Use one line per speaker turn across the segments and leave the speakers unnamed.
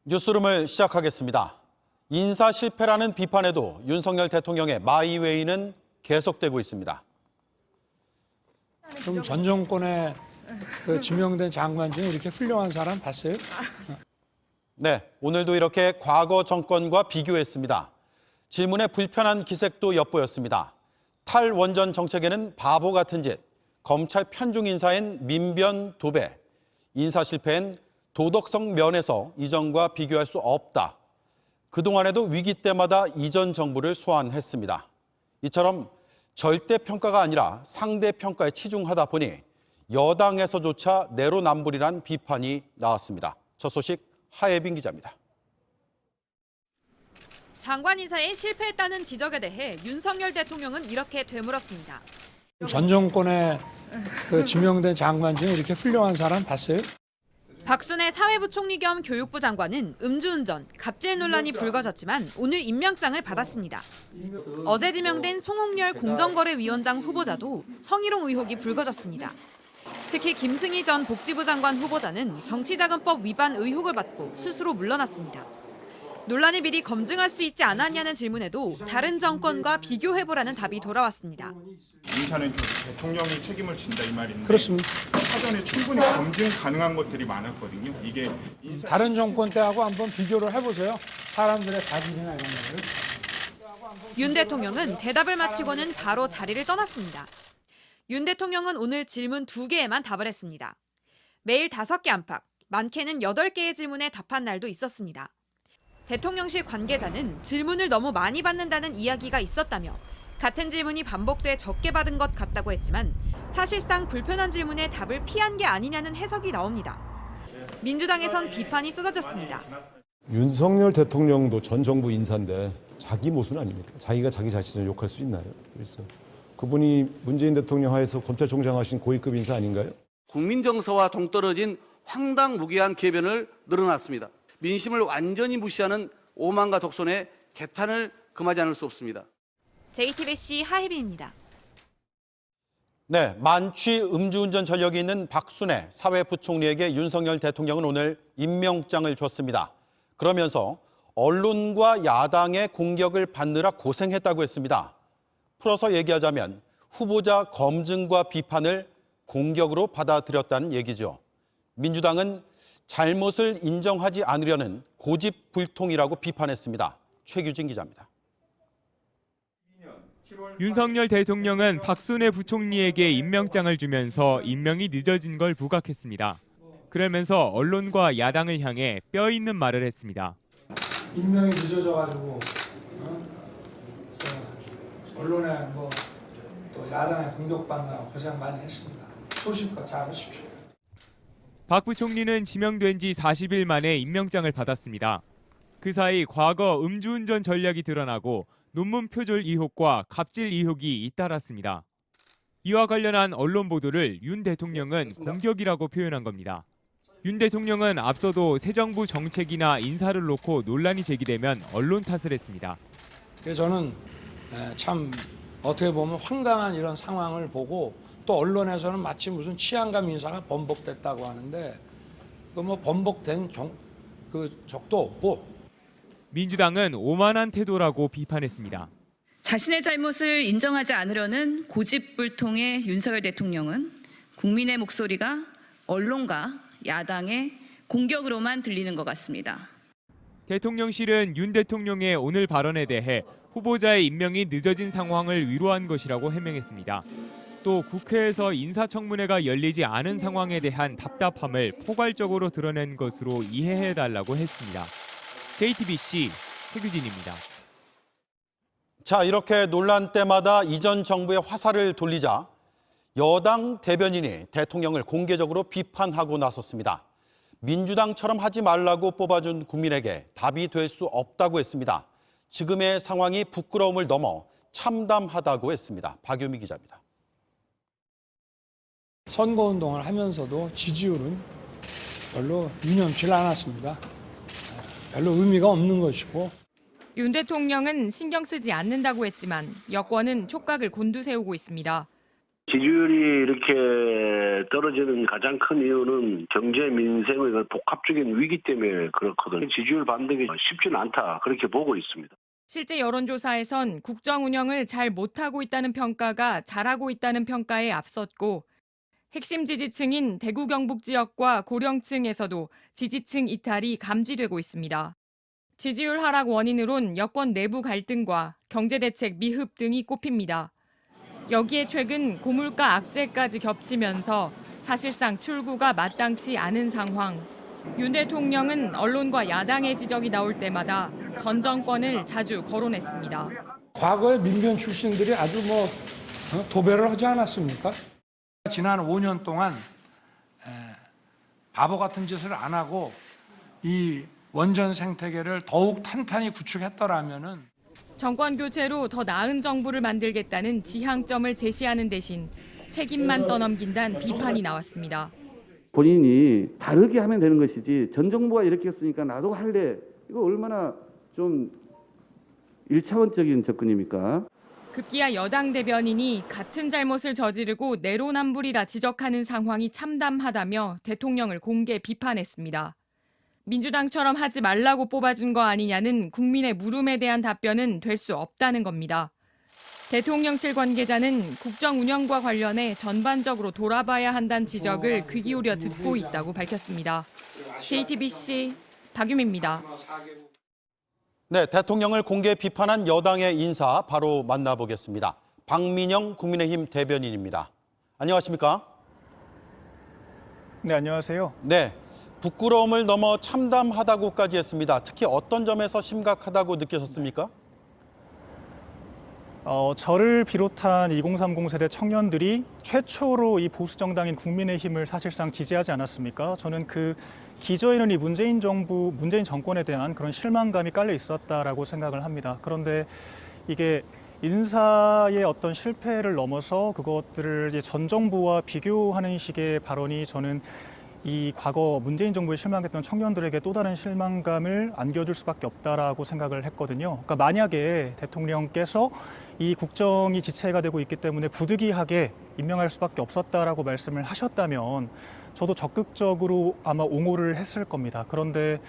뉴스룸을 시작하겠습니다. 인사 실패라는 비판에도 윤석열 대통령의 마이웨이는 계속되고 있습니다.
좀 전 정권에 지명된 장관 중에 이렇게 훌륭한 사람 봤어요?
네, 오늘도 이렇게 과거 정권과 비교했습니다. 질문에 불편한 기색도 엿보였습니다. 탈원전 정책에는 바보 같은 짓, 검찰 편중 인사엔 민변 도배, 인사 실패엔 도덕성 면에서 이전과 비교할 수 없다. 그동안에도 위기 때마다 이전 정부를 소환했습니다. 이처럼 절대평가가 아니라 상대평가에 치중하다 보니 여당에서조차 내로남불이란 비판이 나왔습니다. 첫 소식 하예빈 기자입니다.
장관 인사에 실패했다는 지적에 대해 윤석열 대통령은 이렇게 되물었습니다.
전 정권에 지명된 장관 중에 이렇게 훌륭한 사람 봤어요?
박순애 사회부총리 겸 교육부 장관은 음주운전, 갑질 논란이 불거졌지만 오늘 임명장을 받았습니다. 어제 지명된 송홍열 공정거래위원장 후보자도 성희롱 의혹이 불거졌습니다. 특히 김승희 전 복지부 장관 후보자는 정치자금법 위반 의혹을 받고 스스로 물러났습니다. 논란을 미리 검증할 수 있지 않았냐는 질문에도 다른 정권과 비교해보라는 답이 돌아왔습니다.
인사는 대통령이 책임을 진다 이 말인데
그렇습니다.
사전에 충분히 검증 가능한 것들이 많았거든요. 이게
다른 정권 때하고 한번 비교를 해보세요. 사람들의 가질이나 이런 거를.
윤 대통령은 대답을 마치고는 바로 자리를 떠났습니다. 윤 대통령은 오늘 질문 2개에만 답을 했습니다. 매일 5개 안팎, 많게는 8개의 질문에 답한 날도 있었습니다. 대통령실 관계자는 질문을 너무 많이 받는다는 이야기가 있었다며 같은 질문이 반복돼 적게 받은 것 같다고 했지만 사실상 불편한 질문에 답을 피한 게 아니냐는 해석이 나옵니다. 민주당에선 비판이 쏟아졌습니다.
윤석열 대통령도 전 정부 인사인데 자기 모순 아닙니까? 자기가 자기 자신을 욕할 수 있나요? 그래서 그분이 문재인 대통령 하에서 검찰총장 하신 고위급 인사 아닌가요?
국민 정서와 동떨어진 황당무계한 궤변을 늘어놨습니다. 민심을 완전히 무시하는 오만과 독선에 개탄을 금하지 않을 수 없습니다.
JTBC 하혜빈입니다.
네, 만취 음주운전 전력이 있는 박순애 사회부총리에게 윤석열 대통령은 오늘 임명장을 줬습니다. 그러면서 언론과 야당의 공격을 받느라 고생했다고 했습니다. 풀어서 얘기하자면 후보자 검증과 비판을 공격으로 받아들였다는 얘기죠. 민주당은 잘못을 인정하지 않으려는 고집불통이라고 비판했습니다. 최규진 기자입니다.
윤석열 대통령은 박순애 부총리에게 임명장을 주면서 임명이 늦어진 걸 부각했습니다. 그러면서 언론과 야당을 향해 뼈 있는 말을 했습니다.
임명이 늦어져가지고 언론에 또 야당에 공격받느라 고생 많이 했습니다. 소식껏 잘하십시오.
박 부총리는 지명된 지 40일 만에 임명장을 받았습니다. 그 사이 과거 음주운전 전략이 드러나고 논문 표절 의혹과 갑질 의혹이 잇따랐습니다. 이와 관련한 언론 보도를 윤 대통령은 공격이라고 표현한 겁니다. 윤 대통령은 앞서도 새 정부 정책이나 인사를 놓고 논란이 제기되면 언론 탓을 했습니다.
저는 참 어떻게 보면 황당한 이런 상황을 보고 또 언론에서는 마치 무슨 치안감 인사가 번복됐다고 하는데 번복된 적도 없고.
민주당은 오만한 태도라고 비판했습니다.
자신의 잘못을 인정하지 않으려는 고집불통의 윤석열 대통령은 국민의 목소리가 언론과 야당의 공격으로만 들리는 것 같습니다.
대통령실은 윤 대통령의 오늘 발언에 대해 후보자의 임명이 늦어진 상황을 위로한 것이라고 해명했습니다. 또 국회에서 인사청문회가 열리지 않은 상황에 대한 답답함을 포괄적으로 드러낸 것으로 이해해달라고 했습니다. JTBC 최규진입니다.
자, 이렇게 논란 때마다 이전 정부의 화살을 돌리자 여당 대변인이 대통령을 공개적으로 비판하고 나섰습니다. 민주당처럼 하지 말라고 뽑아준 국민에게 답이 될 수 없다고 했습니다. 지금의 상황이 부끄러움을 넘어 참담하다고 했습니다. 박유미 기자입니다.
선거운동을 하면서도 지지율은 별로 유념치 않았습니다. 별로 의미가 없는 것이고.
윤 대통령은 신경 쓰지 않는다고 했지만 여권은 촉각을 곤두세우고 있습니다. 지지율이 이렇게 떨어지는 가장 큰 이유는 경제 민생의 그 복합적인 위기 때문에 그렇거든요. 지지율 반등이 쉽지는 않다 그렇게 보고 있습니다.
실제 여론조사에선 국정 운영을 잘 못하고 있다는 평가가 잘하고 있다는 평가에 앞섰고 핵심 지지층인 대구 경북 지역과 고령층에서도 지지층 이탈이 감지되고 있습니다. 지지율 하락 원인으론 여권 내부 갈등과 경제대책 미흡 등이 꼽힙니다. 여기에 최근 고물가 악재까지 겹치면서 사실상 출구가 마땅치 않은 상황. 윤 대통령은 언론과 야당의 지적이 나올 때마다 전 정권을 자주 거론했습니다.
과거에 민변 출신들이 아주 도배를 하지 않았습니까? 지난 5년 동안 바보 같은 짓을 안 하고 이 원전 생태계를 더욱 탄탄히 구축했더라면은
정권 교체로 더 나은 정부를 만들겠다는 지향점을 제시하는 대신 책임만 떠넘긴다는 비판이 나왔습니다.
본인이 다르게 하면 되는 것이지 전 정부가 이렇게 했으니까 나도 할래. 이거 얼마나 좀 1차원적인 접근입니까?
급기야 여당 대변인이 같은 잘못을 저지르고 내로남불이라 지적하는 상황이 참담하다며 대통령을 공개 비판했습니다. 민주당처럼 하지 말라고 뽑아준 거 아니냐는 국민의 물음에 대한 답변은 될 수 없다는 겁니다. 대통령실 관계자는 국정 운영과 관련해 전반적으로 돌아봐야 한다는 지적을 귀 기울여 듣고 있다고 밝혔습니다. JTBC 박유미입니다.
네, 대통령을 공개 비판한 여당의 인사 바로 만나보겠습니다. 박민영 국민의힘 대변인입니다. 안녕하십니까?
네, 안녕하세요.
네, 부끄러움을 넘어 참담하다고까지 했습니다. 특히 어떤 점에서 심각하다고 느끼셨습니까?
저를 비롯한 2030 세대 청년들이 최초로 이 보수 정당인 국민의힘을 사실상 지지하지 않았습니까? 저는 그 기저에는 이 문재인 정권에 대한 그런 실망감이 깔려 있었다라고 생각을 합니다. 그런데 이게 인사의 어떤 실패를 넘어서 그것들을 이제 전 정부와 비교하는 식의 발언이 저는 이 과거 문재인 정부에 실망했던 청년들에게 또 다른 실망감을 안겨줄 수밖에 없다라고 생각을 했거든요. 그러니까 만약에 대통령께서 이 국정이 지체가 되고 있기 때문에 부득이하게 임명할 수밖에 없었다라고 말씀을 하셨다면 저도 적극적으로 아마 옹호를 했을 겁니다. 그런데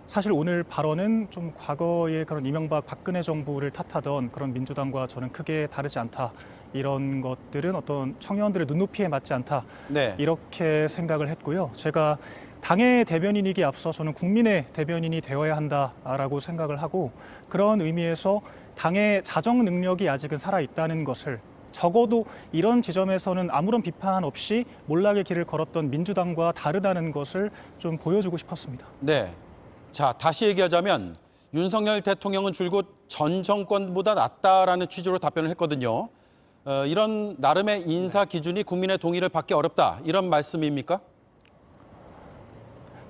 사실 오늘 발언은 좀 과거의 그런 이명박 박근혜 정부를 탓하던 그런 민주당과 저는 크게 다르지 않다. 이런 것들은 어떤 청년들의 눈높이에 맞지 않다.
네.
이렇게 생각을 했고요. 제가 당의 대변인이기에 앞서 저는 국민의 대변인이 되어야 한다라고 생각을 하고 그런 의미에서 당의 자정 능력이 아직은 살아있다는 것을 적어도 이런 지점에서는 아무런 비판 없이 몰락의 길을 걸었던 민주당과 다르다는 것을 좀 보여주고 싶었습니다.
네. 자, 다시 얘기하자면 윤석열 대통령은 줄곧 전 정권보다 낫다라는 취지로 답변을 했거든요. 이런 나름의 인사 기준이 국민의 동의를 받기 어렵다. 이런 말씀입니까?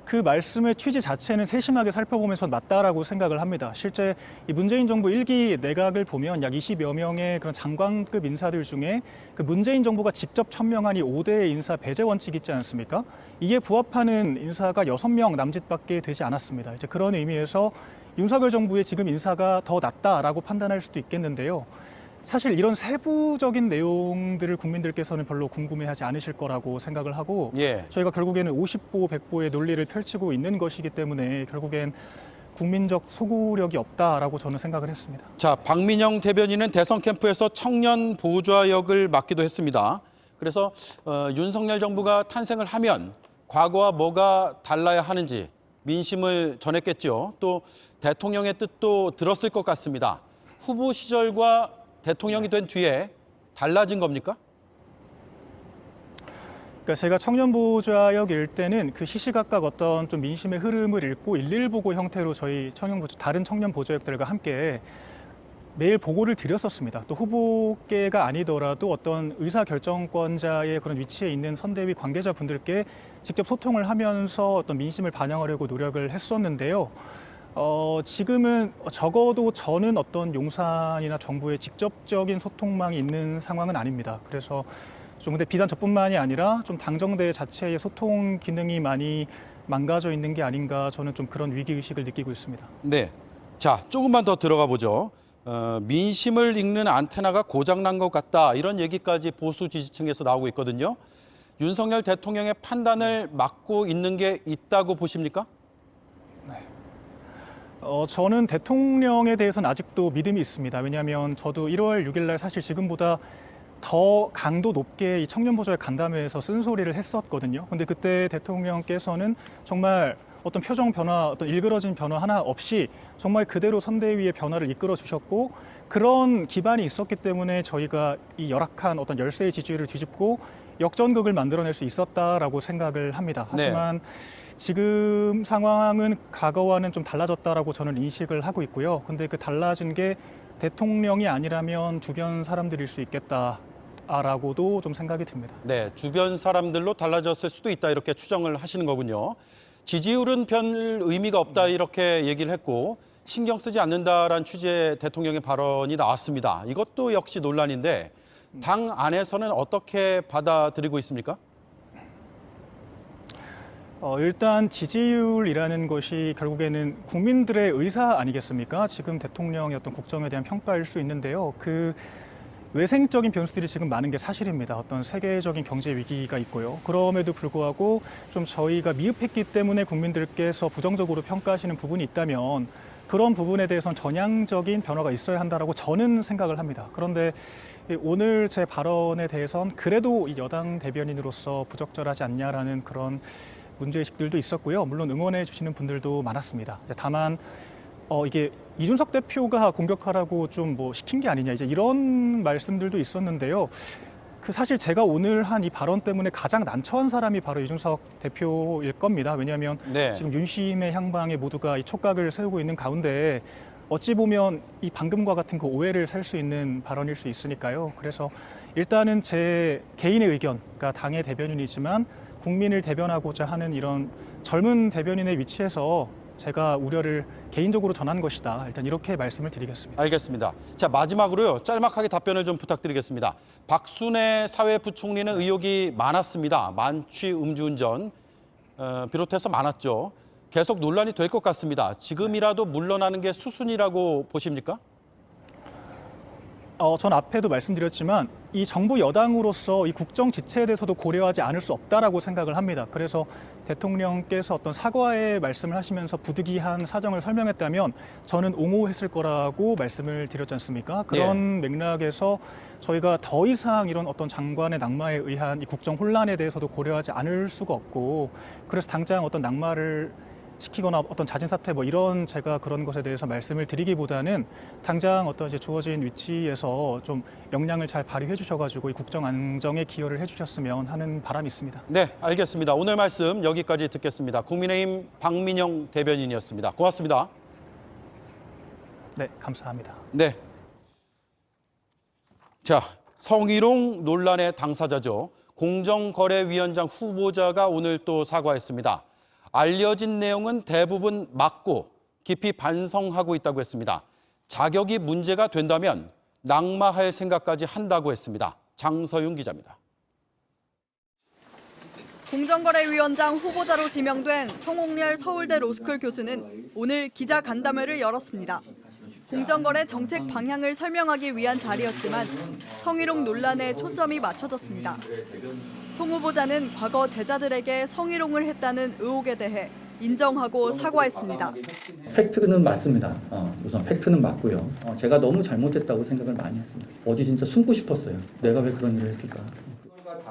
그 말씀의 취지 자체는 세심하게 살펴보면서 맞다라고 생각을 합니다. 실제 이 문재인 정부 1기 내각을 보면 약 20여 명의 그런 장관급 인사들 중에 그 문재인 정부가 직접 천명한 이 5대 인사 배제 원칙이 있지 않습니까? 이에 부합하는 인사가 6명 남짓밖에 되지 않았습니다. 이제 그런 의미에서 윤석열 정부의 지금 인사가 더 낫다라고 판단할 수도 있겠는데요. 사실 이런 세부적인 내용들을 국민들께서는 별로 궁금해하지 않으실 거라고 생각을 하고 저희가 결국에는 50보 100보의 논리를 펼치고 있는 것이기 때문에 결국엔 국민적 소구력이 없다라고 저는 생각을 했습니다.
자, 박민영 대변인은 대선 캠프에서 청년 보좌 역을 맡기도 했습니다. 그래서 윤석열 정부가 탄생을 하면 과거와 뭐가 달라야 하는지 민심을 전했겠죠. 또 대통령의 뜻도 들었을 것 같습니다. 후보 시절과 대통령이 된 뒤에 달라진 겁니까?
그러니까 제가 청년 보좌역일 때는 그 시시각각 어떤 좀 민심의 흐름을 읽고 일일 보고 형태로 저희 다른 청년 보좌역들과 함께 매일 보고를 드렸었습니다. 또 후보께가 아니더라도 어떤 의사결정권자의 그런 위치에 있는 선대위 관계자분들께 직접 소통을 하면서 어떤 민심을 반영하려고 노력을 했었는데요. 지금은 적어도 저는 어떤 용산이나 정부의 직접적인 소통망이 있는 상황은 아닙니다. 그래서 좀 근데 비단 저뿐만이 아니라 좀 당정대 자체의 소통 기능이 많이 망가져 있는 게 아닌가 저는 좀 그런 위기의식을 느끼고 있습니다.
네. 자, 조금만 더 들어가 보죠. 민심을 읽는 안테나가 고장난 것 같다 이런 얘기까지 보수 지지층에서 나오고 있거든요. 윤석열 대통령의 판단을 막고 있는 게 있다고 보십니까?
저는 대통령에 대해서는 아직도 믿음이 있습니다. 왜냐하면 저도 1월 6일 날 사실 지금보다 더 강도 높게 이 청년보좌의 간담회에서 쓴소리를 했었거든요. 근데 그때 대통령께서는 정말 어떤 표정 변화, 어떤 일그러진 변화 하나 없이 정말 그대로 선대위의 변화를 이끌어 주셨고, 그런 기반이 있었기 때문에 저희가 이 열악한 어떤 열세의 지지율을 뒤집고 역전극을 만들어낼 수 있었다라고 생각을 합니다. 하지만 지금 상황은 과거와는 좀 달라졌다라고 저는 인식을 하고 있고요. 근데 그 달라진 게 대통령이 아니라면 주변 사람들일 수 있겠다라고도 좀 생각이 듭니다.
네, 주변 사람들로 달라졌을 수도 있다 이렇게 추정을 하시는 거군요. 지지율은 별 의미가 없다 이렇게 얘기를 했고 신경 쓰지 않는다라는 취지의 대통령의 발언이 나왔습니다. 이것도 역시 논란인데 당 안에서는 어떻게 받아들이고 있습니까?
일단 지지율이라는 것이 결국에는 국민들의 의사 아니겠습니까? 지금 대통령의 어떤 국정에 대한 평가일 수 있는데요. 그 외생적인 변수들이 지금 많은 게 사실입니다. 어떤 세계적인 경제 위기가 있고요. 그럼에도 불구하고 좀 저희가 미흡했기 때문에 국민들께서 부정적으로 평가하시는 부분이 있다면 그런 부분에 대해서는 전향적인 변화가 있어야 한다라고 저는 생각을 합니다. 그런데 오늘 제 발언에 대해서는 그래도 이 여당 대변인으로서 부적절하지 않냐라는 그런 문제의식들도 있었고요. 물론 응원해 주시는 분들도 많았습니다. 다만 이게 이준석 대표가 공격하라고 좀 뭐 시킨 게 아니냐 이제 이런 말씀들도 있었는데요. 그 사실 제가 오늘 한 이 발언 때문에 가장 난처한 사람이 바로 이준석 대표일 겁니다. 왜냐하면 지금 윤심의 향방에 모두가 이 촉각을 세우고 있는 가운데 어찌 보면 이 방금과 같은 그 오해를 살 수 있는 발언일 수 있으니까요. 그래서 일단은 제 개인의 의견, 그러니까 당의 대변인이지만 국민을 대변하고자 하는 이런 젊은 대변인의 위치에서 제가 우려를 개인적으로 전한 것이다. 일단 이렇게 말씀을 드리겠습니다.
알겠습니다. 자, 마지막으로요. 짤막하게 답변을 좀 부탁드리겠습니다. 박순애 사회부총리는 의혹이 많았습니다. 만취 음주운전 비롯해서 많았죠. 계속 논란이 될 것 같습니다. 지금이라도 물러나는 게 수순이라고 보십니까?
전 앞에도 말씀드렸지만 이 정부 여당으로서 이 국정 지체에 대해서도 고려하지 않을 수 없다라고 생각을 합니다. 그래서 대통령께서 어떤 사과의 말씀을 하시면서 부득이한 사정을 설명했다면 저는 옹호했을 거라고 말씀을 드렸지 않습니까? 그런 맥락에서 저희가 더 이상 이런 어떤 장관의 낙마에 의한 이 국정 혼란에 대해서도 고려하지 않을 수가 없고, 그래서 당장 어떤 낙마를 시키거나 어떤 자진 사퇴 뭐 이런 제가 그런 것에 대해서 말씀을 드리기보다는 당장 어떤 이제 주어진 위치에서 좀 역량을 잘 발휘해 주셔가지고 이 국정 안정에 기여를 해주셨으면 하는 바람이 있습니다.
네, 알겠습니다. 오늘 말씀 여기까지 듣겠습니다. 국민의힘 박민영 대변인이었습니다. 고맙습니다.
네, 감사합니다.
네. 자, 성희롱 논란의 당사자죠. 공정거래위원장 후보자가 오늘 또 사과했습니다. 알려진 내용은 대부분 맞고 깊이 반성하고 있다고 했습니다. 자격이 문제가 된다면 낙마할 생각까지 한다고 했습니다. 장서윤 기자입니다.
공정거래위원장 후보자로 지명된 송옥렬 서울대 로스쿨 교수는 오늘 기자 간담회를 열었습니다. 공정거래 정책 방향을 설명하기 위한 자리였지만 성희롱 논란에 초점이 맞춰졌습니다. 송 후보자는 과거 제자들에게 성희롱을 했다는 의혹에 대해 인정하고 사과했습니다.
팩트는 맞습니다. 우선 팩트는 맞고요. 제가 너무 잘못했다고 생각을 많이 했습니다. 어디 진짜 숨고 싶었어요. 내가 왜 그런 일을 했을까.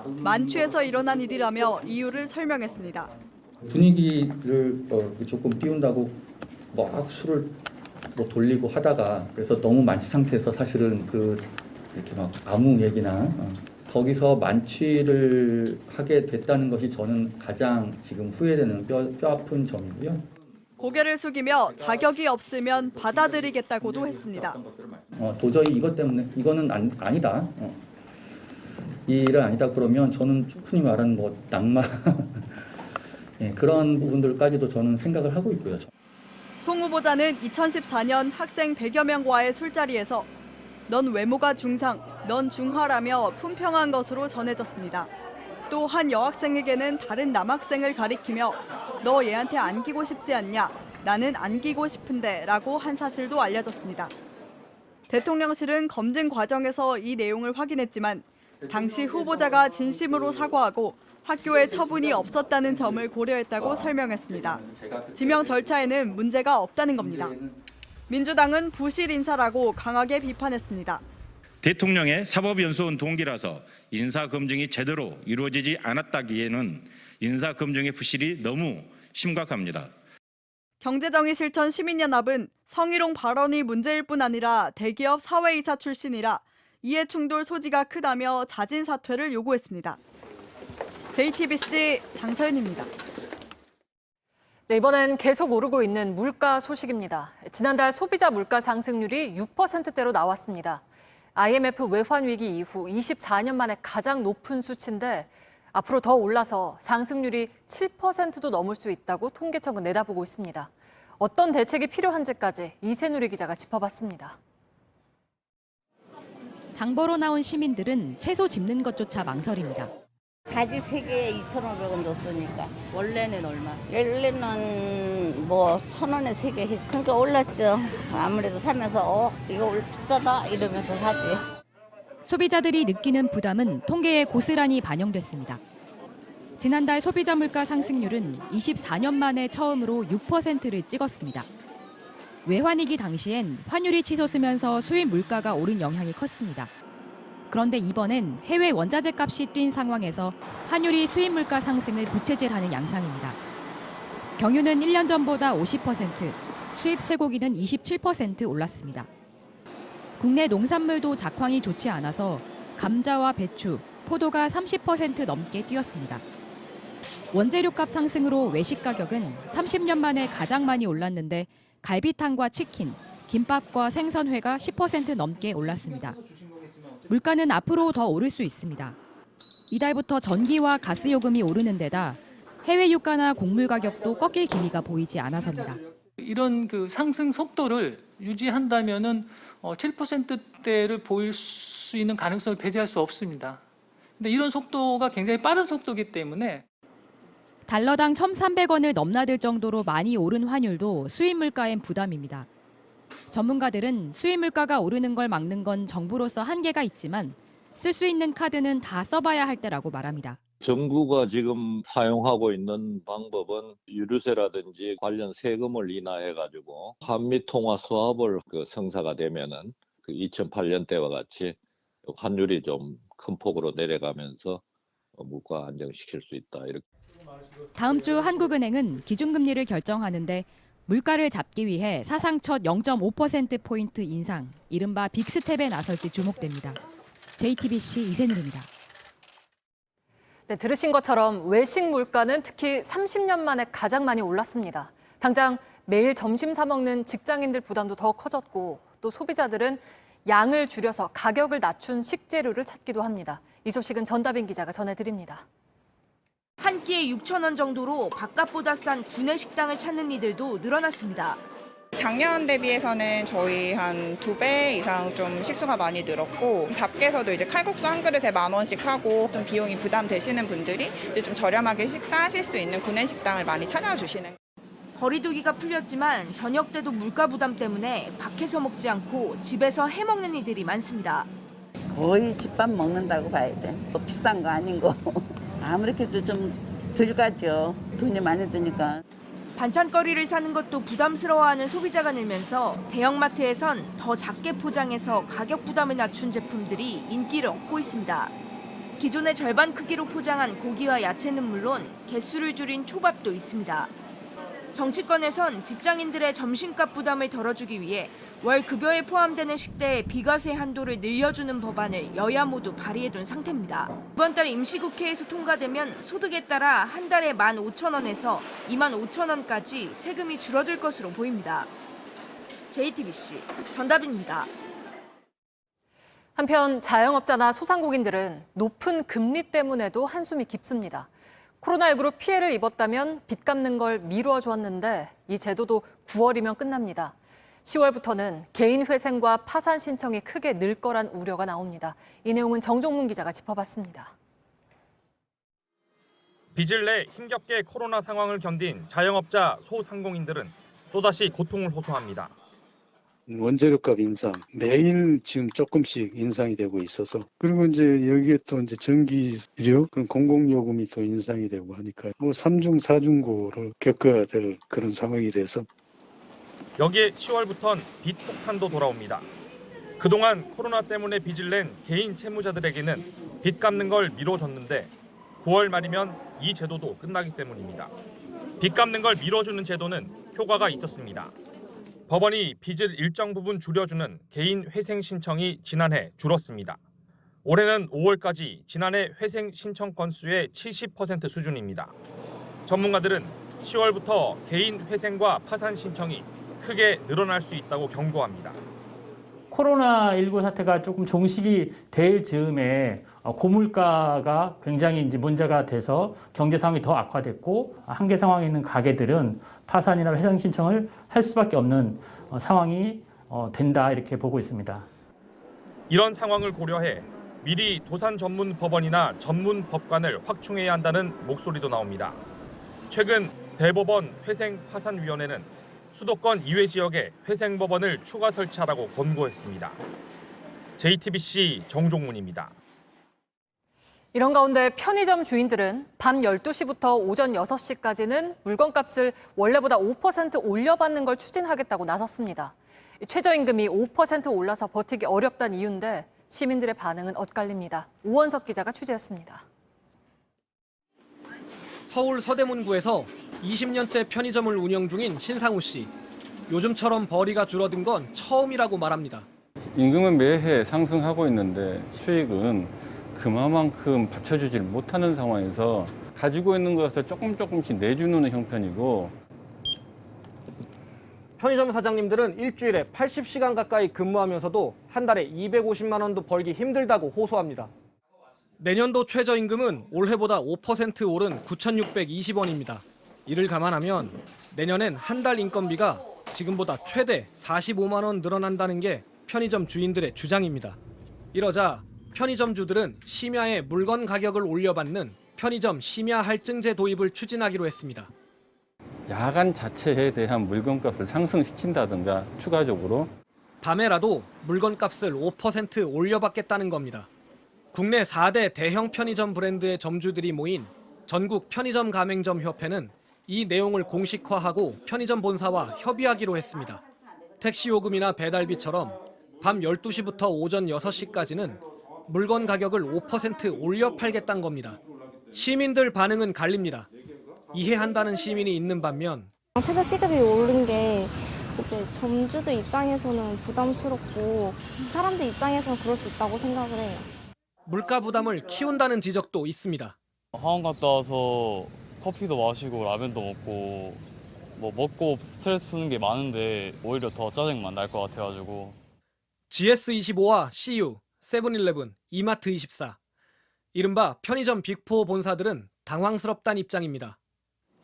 만취해서 일어난 일이라며 이유를 설명했습니다.
분위기를 조금 띄운다고 막 술을 돌리고 하다가 그래서 너무 만취 상태에서 사실은 이렇게 막 아무 얘기나 거기서 만취를 하게 됐다는 것이 저는 가장 지금 후회되는 뼈 아픈 점이고요.
고개를 숙이며 자격이 없으면 받아들이겠다고도 했습니다.
도저히 이것 때문에 이거는 아니다. 이 일은 아니다 그러면 저는 흔히 말하는 뭐 낙마 그런 부분들까지도 저는 생각을 하고 있고요.
송 후보자는 2014년 학생 100여 명과의 술자리에서 넌 외모가 중상, 넌 중하라며 품평한 것으로 전해졌습니다. 또 한 여학생에게는 다른 남학생을 가리키며 너 얘한테 안기고 싶지 않냐? 나는 안기고 싶은데 라고 한 사실도 알려졌습니다. 대통령실은 검증 과정에서 이 내용을 확인했지만 당시 후보자가 진심으로 사과하고 학교에 처분이 없었다는 점을 고려했다고 설명했습니다. 지명 절차에는 문제가 없다는 겁니다. 민주당은 부실 인사라고 강하게 비판했습니다.
대통령의 사법연수원 동기라서 인사검증이 제대로 이루어지지 않았다기에는 인사검증의 부실이 너무 심각합니다.
경제정의실천 시민연합은 성희롱 발언이 문제일 뿐 아니라 대기업 사회이사 출신이라 이해충돌 소지가 크다며 자진 사퇴를 요구했습니다. JTBC 장서연입니다.
네, 이번엔 계속 오르고 있는 물가 소식입니다. 지난달 소비자 물가 상승률이 6%대로 나왔습니다. IMF 외환 위기 이후 24년 만에 가장 높은 수치인데 앞으로 더 올라서 상승률이 7%도 넘을 수 있다고 통계청은 내다보고 있습니다. 어떤 대책이 필요한지까지 이세누리 기자가 짚어봤습니다.
장 보러 나온 시민들은 채소 집는 것조차 망설입니다.
가지 3개에 2,500원 줬으니까 원래는 얼마? 원래는 뭐 1,000원에 3개 그러니까 올랐죠. 아무래도 사면서 이거 비싸다 이러면서 사지.
소비자들이 느끼는 부담은 통계에 고스란히 반영됐습니다. 지난달 소비자 물가 상승률은 24년 만에 처음으로 6%를 찍었습니다. 외환위기 당시엔 환율이 치솟으면서 수입 물가가 오른 영향이 컸습니다. 그런데 이번엔 해외 원자재 값이 뛴 상황에서 환율이 수입 물가 상승을 부채질하는 양상입니다. 경유는 1년 전보다 50%, 수입 쇠고기는 27% 올랐습니다. 국내 농산물도 작황이 좋지 않아서 감자와 배추, 포도가 30% 넘게 뛰었습니다. 원재료값 상승으로 외식 가격은 30년 만에 가장 많이 올랐는데 갈비탕과 치킨, 김밥과 생선회가 10% 넘게 올랐습니다. 물가는 앞으로 더 오를 수 있습니다. 이달부터 전기와 가스 요금이 오르는 데다 해외 유가나 곡물 가격도 꺾일 기미가 보이지 않아서입니다.
이런 그 상승 속도를 유지한다면은 7%대를 보일 수 있는 가능성을 배제할 수 없습니다. 근데 이런 속도가 굉장히 빠른 속도이기 때문에
달러당 1,300원을 넘나들 정도로 많이 오른 환율도 수입 물가엔 부담입니다. 전문가들은 수입 물가가 오르는 걸 막는 건 정부로서 한계가 있지만 쓸 수 있는 카드는 다 써봐야 할 때라고 말합니다.
정부가 지금 사용하고 있는 방법은 유류세라든지 관련 세금을 인하해가지고 한미 통화 수합을 성사가 되면은 2008년 때와 같이 환율이 좀 큰 폭으로 내려가면서 물가 안정시킬 수 있다. 이렇게.
다음 주 한국은행은 기준금리를 결정하는데 물가를 잡기 위해 사상 첫 0.5%포인트 인상, 이른바 빅스텝에 나설지 주목됩니다. JTBC 이세누리입니다.
네, 들으신 것처럼 외식 물가는 특히 30년 만에 가장 많이 올랐습니다. 당장 매일 점심 사 먹는 직장인들 부담도 더 커졌고 또 소비자들은 양을 줄여서 가격을 낮춘 식재료를 찾기도 합니다. 이 소식은 전다빈 기자가 전해드립니다.
한 끼에 6,000원 정도로 바깥보다 싼 구내 식당을 찾는 이들도 늘어났습니다.
작년 대비해서는 저희 한 2배 이상 좀 식수가 많이 늘었고 밖에서도 이제 칼국수 한 그릇에 10,000원씩 하고 좀 비용이 부담되시는 분들이 이제 좀 저렴하게 식사하실 수 있는 구내 식당을 많이 찾아주시는.
거리두기가 풀렸지만 저녁 때도 물가 부담 때문에 밖에서 먹지 않고 집에서 해 먹는 이들이 많습니다.
거의 집밥 먹는다고 봐야 돼. 비싼 거 아닌 거. 아무렇게도 좀 덜 가죠. 돈이 많이 드니까.
반찬거리를 사는 것도 부담스러워하는 소비자가 늘면서 대형마트에선 더 작게 포장해서 가격 부담을 낮춘 제품들이 인기를 얻고 있습니다. 기존의 절반 크기로 포장한 고기와 야채는 물론 개수를 줄인 초밥도 있습니다. 정치권에선 직장인들의 점심값 부담을 덜어주기 위해 월 급여에 포함되는 식대의 비과세 한도를 늘려주는 법안을 여야 모두 발의해둔 상태입니다. 이번 달 임시국회에서 통과되면 소득에 따라 한 달에 15,000원에서 25,000원까지 세금이 줄어들 것으로 보입니다. JTBC 전다빈입니다.
한편 자영업자나 소상공인들은 높은 금리 때문에도 한숨이 깊습니다. 코로나19로 피해를 입었다면 빚 갚는 걸 미루어 주었는데 이 제도도 9월이면 끝납니다. 10월부터는 개인 회생과 파산 신청이 크게 늘 거란 우려가 나옵니다. 이 내용은 정종문 기자가 짚어봤습니다.
빚을 내 힘겹게 코로나 상황을 견딘 자영업자, 소상공인들은 또다시 고통을 호소합니다.
원재료값 인상 매일 지금 조금씩 인상이 되고 있어서 그리고 이제 여기에 또 이제 전기료 그런 공공요금이 또 인상이 되고 하니까 뭐 3중 4중고를 겪어야 될 그런 상황이 돼서
여기에 10월부턴 빚 폭탄도 돌아옵니다. 그동안 코로나 때문에 빚을 낸 개인 채무자들에게는 빚 갚는 걸 미뤄줬는데 9월 말이면 이 제도도 끝나기 때문입니다. 빚 갚는 걸 미뤄주는 제도는 효과가 있었습니다. 법원이 빚을 일정 부분 줄여주는 개인 회생 신청이 지난해 줄었습니다. 올해는 5월까지 지난해 회생 신청 건수의 70% 수준입니다. 전문가들은 10월부터 개인 회생과 파산 신청이 크게 늘어날 수 있다고 경고합니다.
코로나19 사태가 조금 종식이 될 즈음에 고물가가 굉장히 이제 문제가 돼서 경제 상황이 더 악화됐고 한계 상황에 있는 가게들은 파산이나 회생 신청을 할 수밖에 없는 상황이 된다 이렇게 보고 있습니다.
이런 상황을 고려해 미리 도산 전문 법원이나 전문 법관을 확충해야 한다는 목소리도 나옵니다. 최근 대법원 회생파산위원회는 수도권 이외 지역에 회생법원을 추가 설치하라고 권고했습니다. JTBC 정종문입니다.
이런 가운데 편의점 주인들은 밤 12시부터 오전 6시까지는 물건값을 원래보다 5% 올려받는 걸 추진하겠다고 나섰습니다. 최저임금이 5% 올라서 버티기 어렵다는 이유인데 시민들의 반응은 엇갈립니다. 오원석 기자가 취재했습니다.
서울 서대문구에서 20년째 편의점을 운영 중인 신상우 씨. 요즘처럼 벌이가 줄어든 건 처음이라고 말합니다.
임금은 매해 상승하고 있는데 수익은 그만큼 받쳐주질 못하는 상황에서 가지고 있는 것을 조금씩 내주는 형편이고
편의점 사장님들은 일주일에 80시간 가까이 근무하면서도 한 달에 250만 원도 벌기 힘들다고 호소합니다. 내년도 최저임금은 올해보다 5% 오른 9,620원입니다. 이를 감안하면 내년엔 한 달 인건비가 지금보다 최대 45만 원 늘어난다는 게 편의점 주인들의 주장입니다. 이러자 편의점주들은 심야에 물건 가격을 올려받는 편의점 심야 할증제 도입을 추진하기로 했습니다.
야간 자체에 대한 물건값을 상승시킨다든가 추가적으로
밤에라도 물건값을 5% 올려받겠다는 겁니다. 국내 4대 대형 편의점 브랜드의 점주들이 모인 전국 편의점 가맹점 협회는 이 내용을 공식화하고 편의점 본사와 협의하기로 했습니다. 택시 요금이나 배달비처럼 밤 12시부터 오전 6시까지는 물건 가격을 5% 올려 팔겠다는 겁니다. 시민들 반응은 갈립니다. 이해한다는 시민이 있는 반면
최저 시급이 오른 게 이제 점주들 입장에서는 부담스럽고 사람들 입장에서는 그럴 수 있다고 생각을 해요.
물가 부담을 키운다는 지적도 있습니다.
학원 갔다 와서 커피도 마시고 라면도 먹고 먹고 스트레스 푸는 게 많은데 오히려 더 짜증만 날 것 같아가지고.
GS25와 CU, 세븐일레븐, 이마트24 이른바 편의점 빅4 본사들은 당황스럽다는 입장입니다.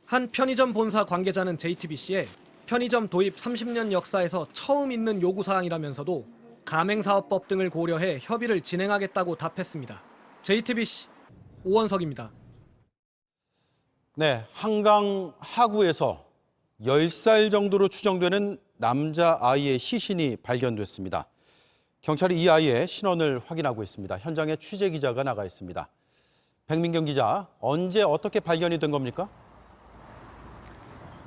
한 편의점 본사 관계자는 JTBC에 편의점 도입 30년 역사에서 처음 있는 요구사항이라면서도 가맹사업법 등을 고려해 협의를 진행하겠다고 답했습니다. JTBC 오원석입니다.
네, 한강 하구에서 10살 정도로 추정되는 남자아이의 시신이 발견됐습니다. 경찰이 이 아이의 신원을 확인하고 있습니다. 현장에 취재기자가 나가 있습니다. 백민경 기자, 언제 어떻게 발견이 된 겁니까?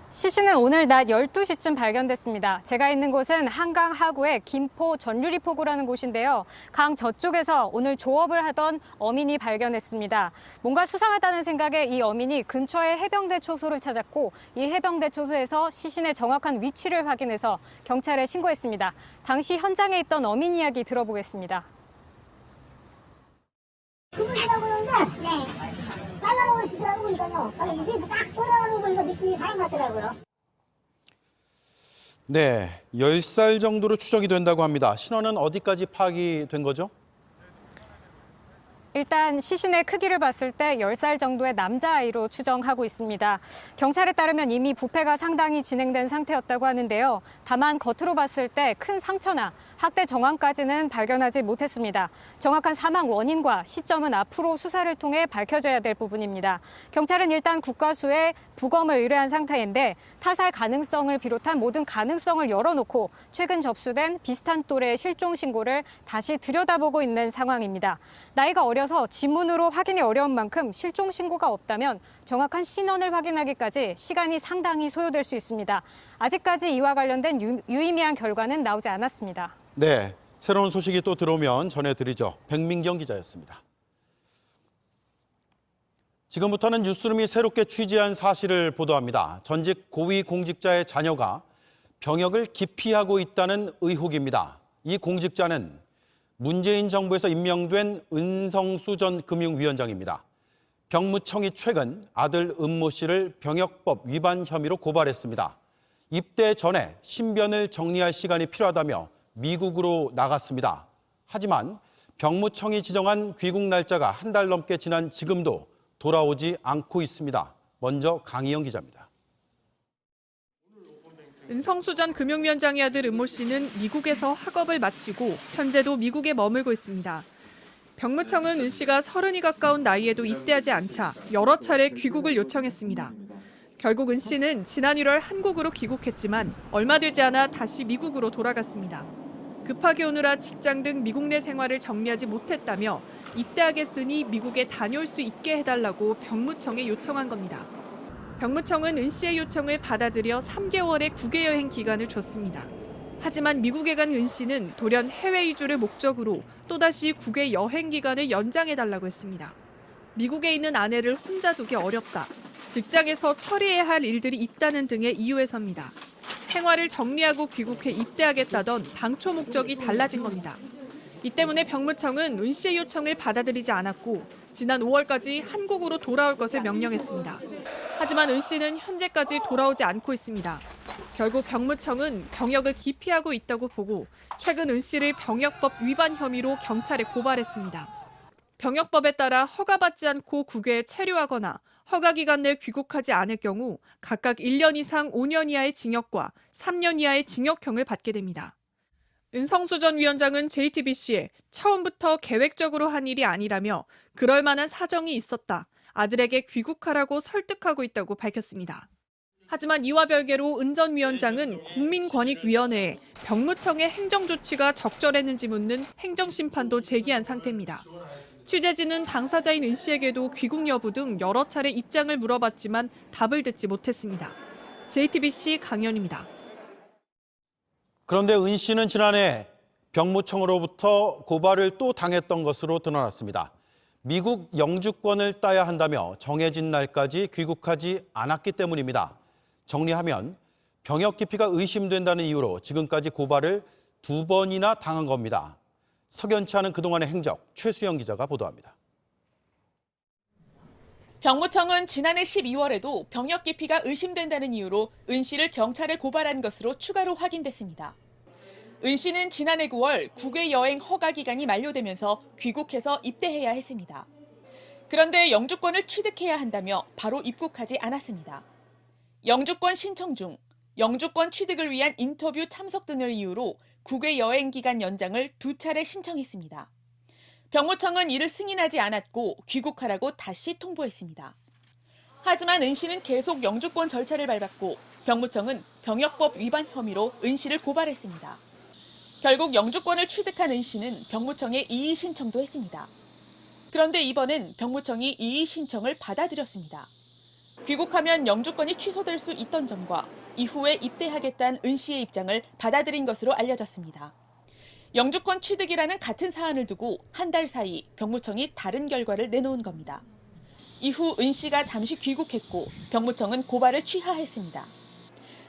시신은 오늘 낮 12시쯤 발견됐습니다. 제가 있는 곳은 한강 하구의 김포 전유리포구라는 곳인데요. 강 저쪽에서 오늘 조업을 하던 어민이 발견했습니다. 뭔가 수상하다는 생각에 이 어민이 근처의 해병대 초소를 찾았고 이 해병대 초소에서 시신의 정확한 위치를 확인해서 경찰에 신고했습니다. 당시 현장에 있던 어민 이야기 들어보겠습니다.
그분이라고 그러는데 빨라놓으시더라고 보니까요. 위에서 딱 돌아오는 거 느낌이 사람 같더라고요.
네, 10살 정도로 추정이 된다고 합니다. 신원은 어디까지 파악이 된 거죠?
일단 시신의 크기를 봤을 때 10살 정도의 남자아이로 추정하고 있습니다. 경찰에 따르면 이미 부패가 상당히 진행된 상태였다고 하는데요. 다만 겉으로 봤을 때 큰 상처나 학대 정황까지는 발견하지 못했습니다. 정확한 사망 원인과 시점은 앞으로 수사를 통해 밝혀져야 될 부분입니다. 경찰은 일단 국과수에 부검을 의뢰한 상태인데 타살 가능성을 비롯한 모든 가능성을 열어놓고 최근 접수된 비슷한 또래의 실종 신고를 다시 들여다보고 있는 상황입니다. 나이가 어려서 지문으로 확인이 어려운 만큼 실종 신고가 없다면 정확한 신원을 확인하기까지 시간이 상당히 소요될 수 있습니다. 아직까지 이와 관련된 유의미한 결과는 나오지 않았습니다.
네, 새로운 소식이 또 들어오면 전해드리죠. 백민경 기자였습니다. 지금부터는 뉴스룸이 새롭게 취재한 사실을 보도합니다. 전직 고위공직자의 자녀가 병역을 기피하고 있다는 의혹입니다. 이 공직자는 문재인 정부에서 임명된 은성수 전 금융위원장입니다. 병무청이 최근 아들 은모 씨를 병역법 위반 혐의로 고발했습니다. 입대 전에 신변을 정리할 시간이 필요하다며 미국으로 나갔습니다. 하지만 병무청이 지정한 귀국 날짜가 한 달 넘게 지난 지금도 돌아오지 않고 있습니다. 먼저 강희영 기자입니다.
은성수 전 금융위원장의 아들 은모 씨는 미국에서 학업을 마치고 현재도 미국에 머물고 있습니다. 병무청은 은 씨가 30이 가까운 나이에도 입대하지 않자 여러 차례 귀국을 요청했습니다. 결국 은 씨는 지난 1월 한국으로 귀국했지만 얼마 되지 않아 다시 미국으로 돌아갔습니다. 급하게 오느라 직장 등 미국 내 생활을 정리하지 못했다며 입대하겠으니 미국에 다녀올 수 있게 해달라고 병무청에 요청한 겁니다. 병무청은 은 씨의 요청을 받아들여 3개월의 국외 여행 기간을 줬습니다. 하지만 미국에 간 은 씨는 돌연 해외 이주를 목적으로 또다시 국외 여행 기간을 연장해달라고 했습니다. 미국에 있는 아내를 혼자 두기 어렵다. 직장에서 처리해야 할 일들이 있다는 등의 이유에서입니다. 생활을 정리하고 귀국해 입대하겠다던 당초 목적이 달라진 겁니다. 이 때문에 병무청은 은 씨의 요청을 받아들이지 않았고 지난 5월까지 한국으로 돌아올 것을 명령했습니다. 하지만 은 씨는 현재까지 돌아오지 않고 있습니다. 결국 병무청은 병역을 기피하고 있다고 보고 최근 은 씨를 병역법 위반 혐의로 경찰에 고발했습니다. 병역법에 따라 허가받지 않고 국외에 체류하거나 허가 기간 내 귀국하지 않을 경우 각각 1년 이상 5년 이하의 징역과 3년 이하의 징역형을 받게 됩니다. 은성수 전 위원장은 JTBC에 처음부터 계획적으로 한 일이 아니라며 그럴 만한 사정이 있었다. 아들에게 귀국하라고 설득하고 있다고 밝혔습니다. 하지만 이와 별개로 은 전 위원장은 국민권익위원회에 병무청의 행정조치가 적절했는지 묻는 행정심판도 제기한 상태입니다. 취재진은 당사자인 은 씨에게도 귀국 여부 등 여러 차례 입장을 물어봤지만 답을 듣지 못했습니다. JTBC 강연입니다.
그런데 은 씨는 지난해 병무청으로부터 고발을 또 당했던 것으로 드러났습니다. 미국 영주권을 따야 한다며 정해진 날까지 귀국하지 않았기 때문입니다. 정리하면 병역 기피가 의심된다는 이유로 지금까지 고발을 2번이나 당한 겁니다. 석연치 않은 그동안의 행적, 최수영 기자가 보도합니다.
병무청은 지난해 12월에도 병역 기피가 의심된다는 이유로 은 씨를 경찰에 고발한 것으로 추가로 확인됐습니다. 은 씨는 지난해 9월 국외 여행 허가 기간이 만료되면서 귀국해서 입대해야 했습니다. 그런데 영주권을 취득해야 한다며 바로 입국하지 않았습니다. 영주권 신청 중 영주권 취득을 위한 인터뷰 참석 등을 이유로 국외 여행 기간 연장을 2차례 신청했습니다. 병무청은 이를 승인하지 않았고 귀국하라고 다시 통보했습니다. 하지만 은 씨는 계속 영주권 절차를 밟았고 병무청은 병역법 위반 혐의로 은 씨를 고발했습니다. 결국 영주권을 취득한 은 씨는 병무청에 이의 신청도 했습니다. 그런데 이번엔 병무청이 이의 신청을 받아들였습니다. 귀국하면 영주권이 취소될 수 있던 점과 이후에 입대하겠다는 은 씨의 입장을 받아들인 것으로 알려졌습니다. 영주권 취득이라는 같은 사안을 두고 한 달 사이 병무청이 다른 결과를 내놓은 겁니다. 이후 은 씨가 잠시 귀국했고 병무청은 고발을 취하했습니다.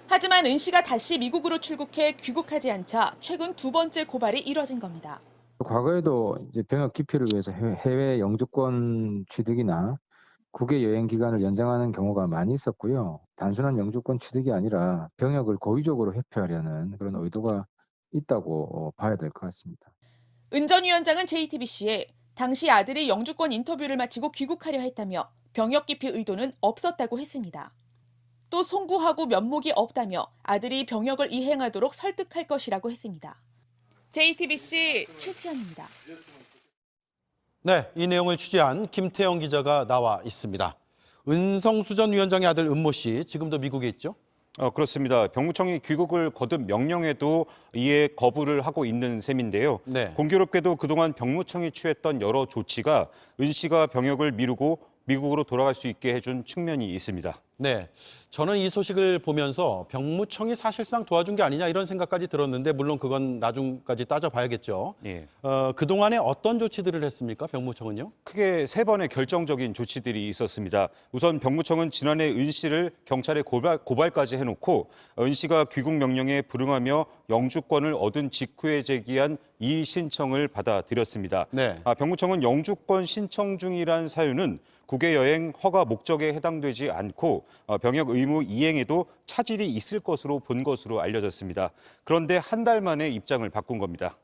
하지만 은 씨가 다시 미국으로 출국해 귀국하지 않자 최근 2번째 고발이 이뤄진 겁니다.
과거에도 이제 병역 기피를 위해서 해외 영주권 취득이나 국외 여행 기간을 연장하는 경우가 많이 있었고요. 단순한 영주권 취득이 아니라 병역을 고의적으로 회피하려는 그런 의도가 있다고 봐야 될 것 같습니다.
은 전 위원장은 JTBC에 당시 아들이 영주권 인터뷰를 마치고 귀국하려 했다며 병역 기피 의도는 없었다고 했습니다. 또 송구하고 면목이 없다며 아들이 병역을 이행하도록 설득할 것이라고 했습니다. JTBC 최수연입니다.
네, 이 내용을 취재한 김태영 기자가 나와 있습니다. 은성수 전 위원장의 아들 은모 씨, 지금도 미국에 있죠?
그렇습니다. 병무청이 귀국을 거듭 명령해도 이에 거부를 하고 있는 셈인데요.
네.
공교롭게도 그동안 병무청이 취했던 여러 조치가 은 씨가 병역을 미루고 미국으로 돌아갈 수 있게 해준 측면이 있습니다.
네, 저는 이 소식을 보면서 병무청이 사실상 도와준 게 아니냐 이런 생각까지 들었는데 물론 그건 나중까지 따져봐야겠죠.
예.
그동안에 어떤 조치들을 했습니까, 병무청은요?
크게 3번의 결정적인 조치들이 있었습니다. 우선 병무청은 지난해 은 씨를 경찰에 고발까지 해놓고 은 씨가 귀국 명령에 불응하며 영주권을 얻은 직후에 제기한 이의 신청을 받아들였습니다.
네.
병무청은 영주권 신청 중이란 사유는 국외 여행 허가 목적에 해당되지 않고 병역 의무 이행에도 차질이 있을 것으로 본 것으로 알려졌습니다. 그런데 한 달 만에 입장을 바꾼 겁니다.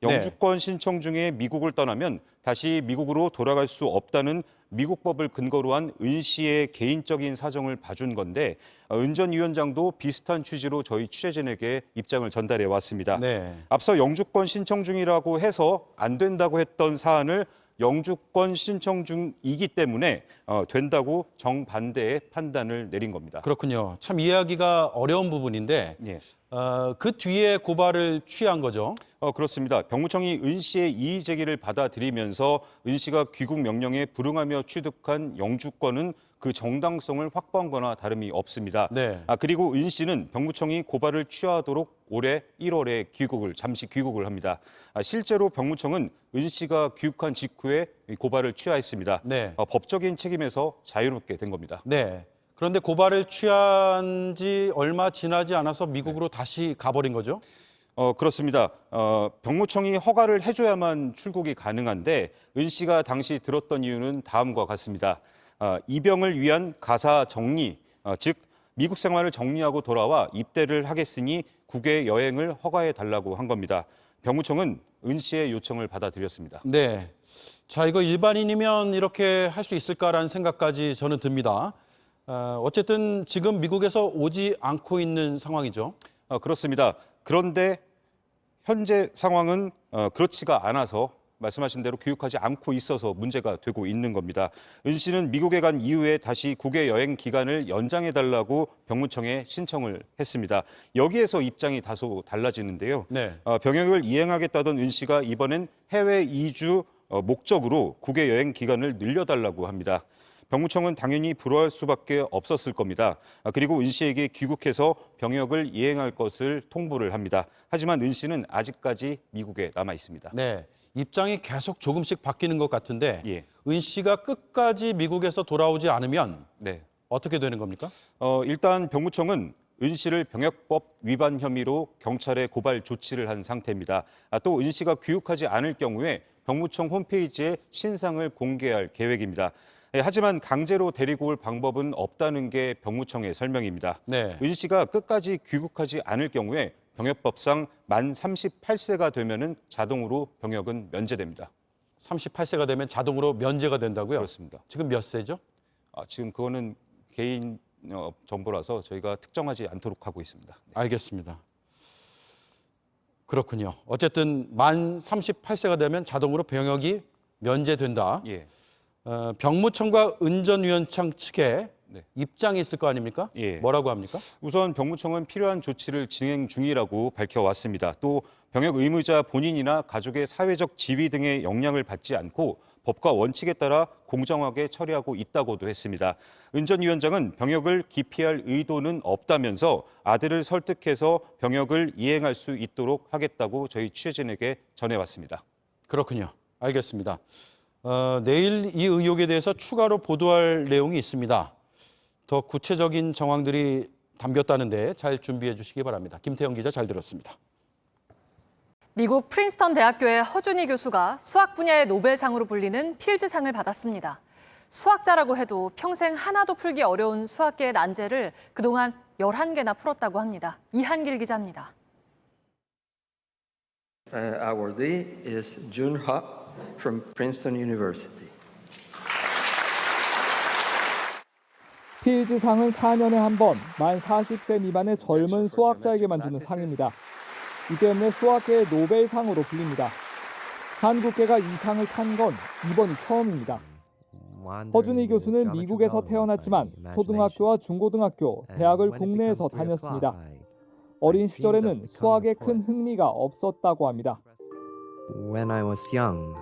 영주권 신청 중에 미국을 떠나면 다시 미국으로 돌아갈 수 없다는 미국법을 근거로 한 은 씨의 개인적인 사정을 봐준 건데 은 전 위원장도 비슷한 취지로 저희 취재진에게 입장을 전달해 왔습니다.
네.
앞서 영주권 신청 중이라고 해서 안 된다고 했던 사안을 영주권 신청 중이기 때문에 된다고 정반대의 판단을 내린 겁니다.
그렇군요. 참 이해하기가 어려운 부분인데
예.
그 뒤에 고발을 취한 거죠?
그렇습니다. 병무청이 은 씨의 이의 제기를 받아들이면서 은 씨가 귀국 명령에 불응하며 취득한 영주권은 그 정당성을 확보한 거나 다름이 없습니다.
네.
그리고 은 씨는 병무청이 고발을 취하도록 올해 1월에 잠시 귀국을 합니다. 실제로 병무청은 은 씨가 귀국한 직후에 고발을 취하했습니다.
네.
법적인 책임에서 자유롭게 된 겁니다.
네. 그런데 고발을 취한 지 얼마 지나지 않아서 미국으로 다시 가버린 거죠?
그렇습니다. 병무청이 허가를 해줘야만 출국이 가능한데 은 씨가 당시 들었던 이유는 다음과 같습니다. 입영을 위한 가사 정리, 즉 미국 생활을 정리하고 돌아와 입대를 하겠으니 국외 여행을 허가해 달라고 한 겁니다. 병무청은 은 씨의 요청을 받아들였습니다.
네. 자, 이거 일반인이면 이렇게 할 수 있을까라는 생각까지 저는 듭니다. 어쨌든 지금 미국에서 오지 않고 있는 상황이죠.
그렇습니다. 그런데 현재 상황은 그렇지가 않아서 말씀하신 대로 귀국하지 않고 있어서 문제가 되고 있는 겁니다. 은 씨는 미국에 간 이후에 다시 국외 여행 기간을 연장해달라고 병무청에 신청을 했습니다. 여기에서 입장이 다소 달라지는데요.
네.
병역을 이행하겠다던 은 씨가 이번엔 해외 이주 목적으로 국외 여행 기간을 늘려달라고 합니다. 병무청은 당연히 불허할 수밖에 없었을 겁니다. 그리고 은 씨에게 귀국해서 병역을 이행할 것을 통보를 합니다. 하지만 은 씨는 아직까지 미국에 남아 있습니다.
네. 입장이 계속 조금씩 바뀌는 것 같은데
예.
은 씨가 끝까지 미국에서 돌아오지 않으면
네.
어떻게 되는 겁니까?
일단 병무청은 은 씨를 병역법 위반 혐의로 경찰에 고발 조치를 한 상태입니다. 또 은 씨가 귀국하지 않을 경우에 병무청 홈페이지에 신상을 공개할 계획입니다. 하지만 강제로 데리고 올 방법은 없다는 게 병무청의 설명입니다.
네.
은 씨가 끝까지 귀국하지 않을 경우에 병역법상 만 38세가 되면은 자동으로 병역은 면제됩니다.
38세가 되면 자동으로 면제가 된다고요?
그렇습니다.
지금 몇 세죠?
지금 그거는 개인 정보라서 저희가 특정하지 않도록 하고 있습니다. 네.
알겠습니다. 그렇군요. 어쨌든 만 38세가 되면 자동으로 병역이 면제된다.
예.
병무청과 은 전 위원장 측에
네.
입장이 있을 거 아닙니까?
예.
뭐라고 합니까?
우선 병무청은 필요한 조치를 진행 중이라고 밝혀왔습니다. 또 병역 의무자 본인이나 가족의 사회적 지위 등의 영향을 받지 않고 법과 원칙에 따라 공정하게 처리하고 있다고도 했습니다. 은 전 위원장은 병역을 기피할 의도는 없다면서 아들을 설득해서 병역을 이행할 수 있도록 하겠다고 저희 취재진에게 전해왔습니다.
그렇군요. 알겠습니다. 내일 이 의혹에 대해서 추가로 보도할 내용이 있습니다. 더 구체적인 정황들이 담겼다는데 잘 준비해 주시기 바랍니다. 김태영 기자 잘 들었습니다.
미국 프린스턴 대학교의 허준희 교수가 수학 분야의 노벨상으로 불리는 필즈상을 받았습니다. 수학자라고 해도 평생 하나도 풀기 어려운 수학계의 난제를 그동안 11개나 풀었다고 합니다. 이한길 기자입니다.
Our day is Junha from Princeton University.
필즈상은 4년에 한 번 만 40세 미만의 젊은 수학자에게만 주는 상입니다. 이 때문에 수학계의 노벨상으로 불립니다. 한국계가 이 상을 탄 건 이번이 처음입니다. 허준희 교수는 미국에서 태어났지만 초등학교와 중고등학교, 대학을 국내에서 다녔습니다. 어린 시절에는 수학에 큰 흥미가 없었다고 합니다.
When I was young,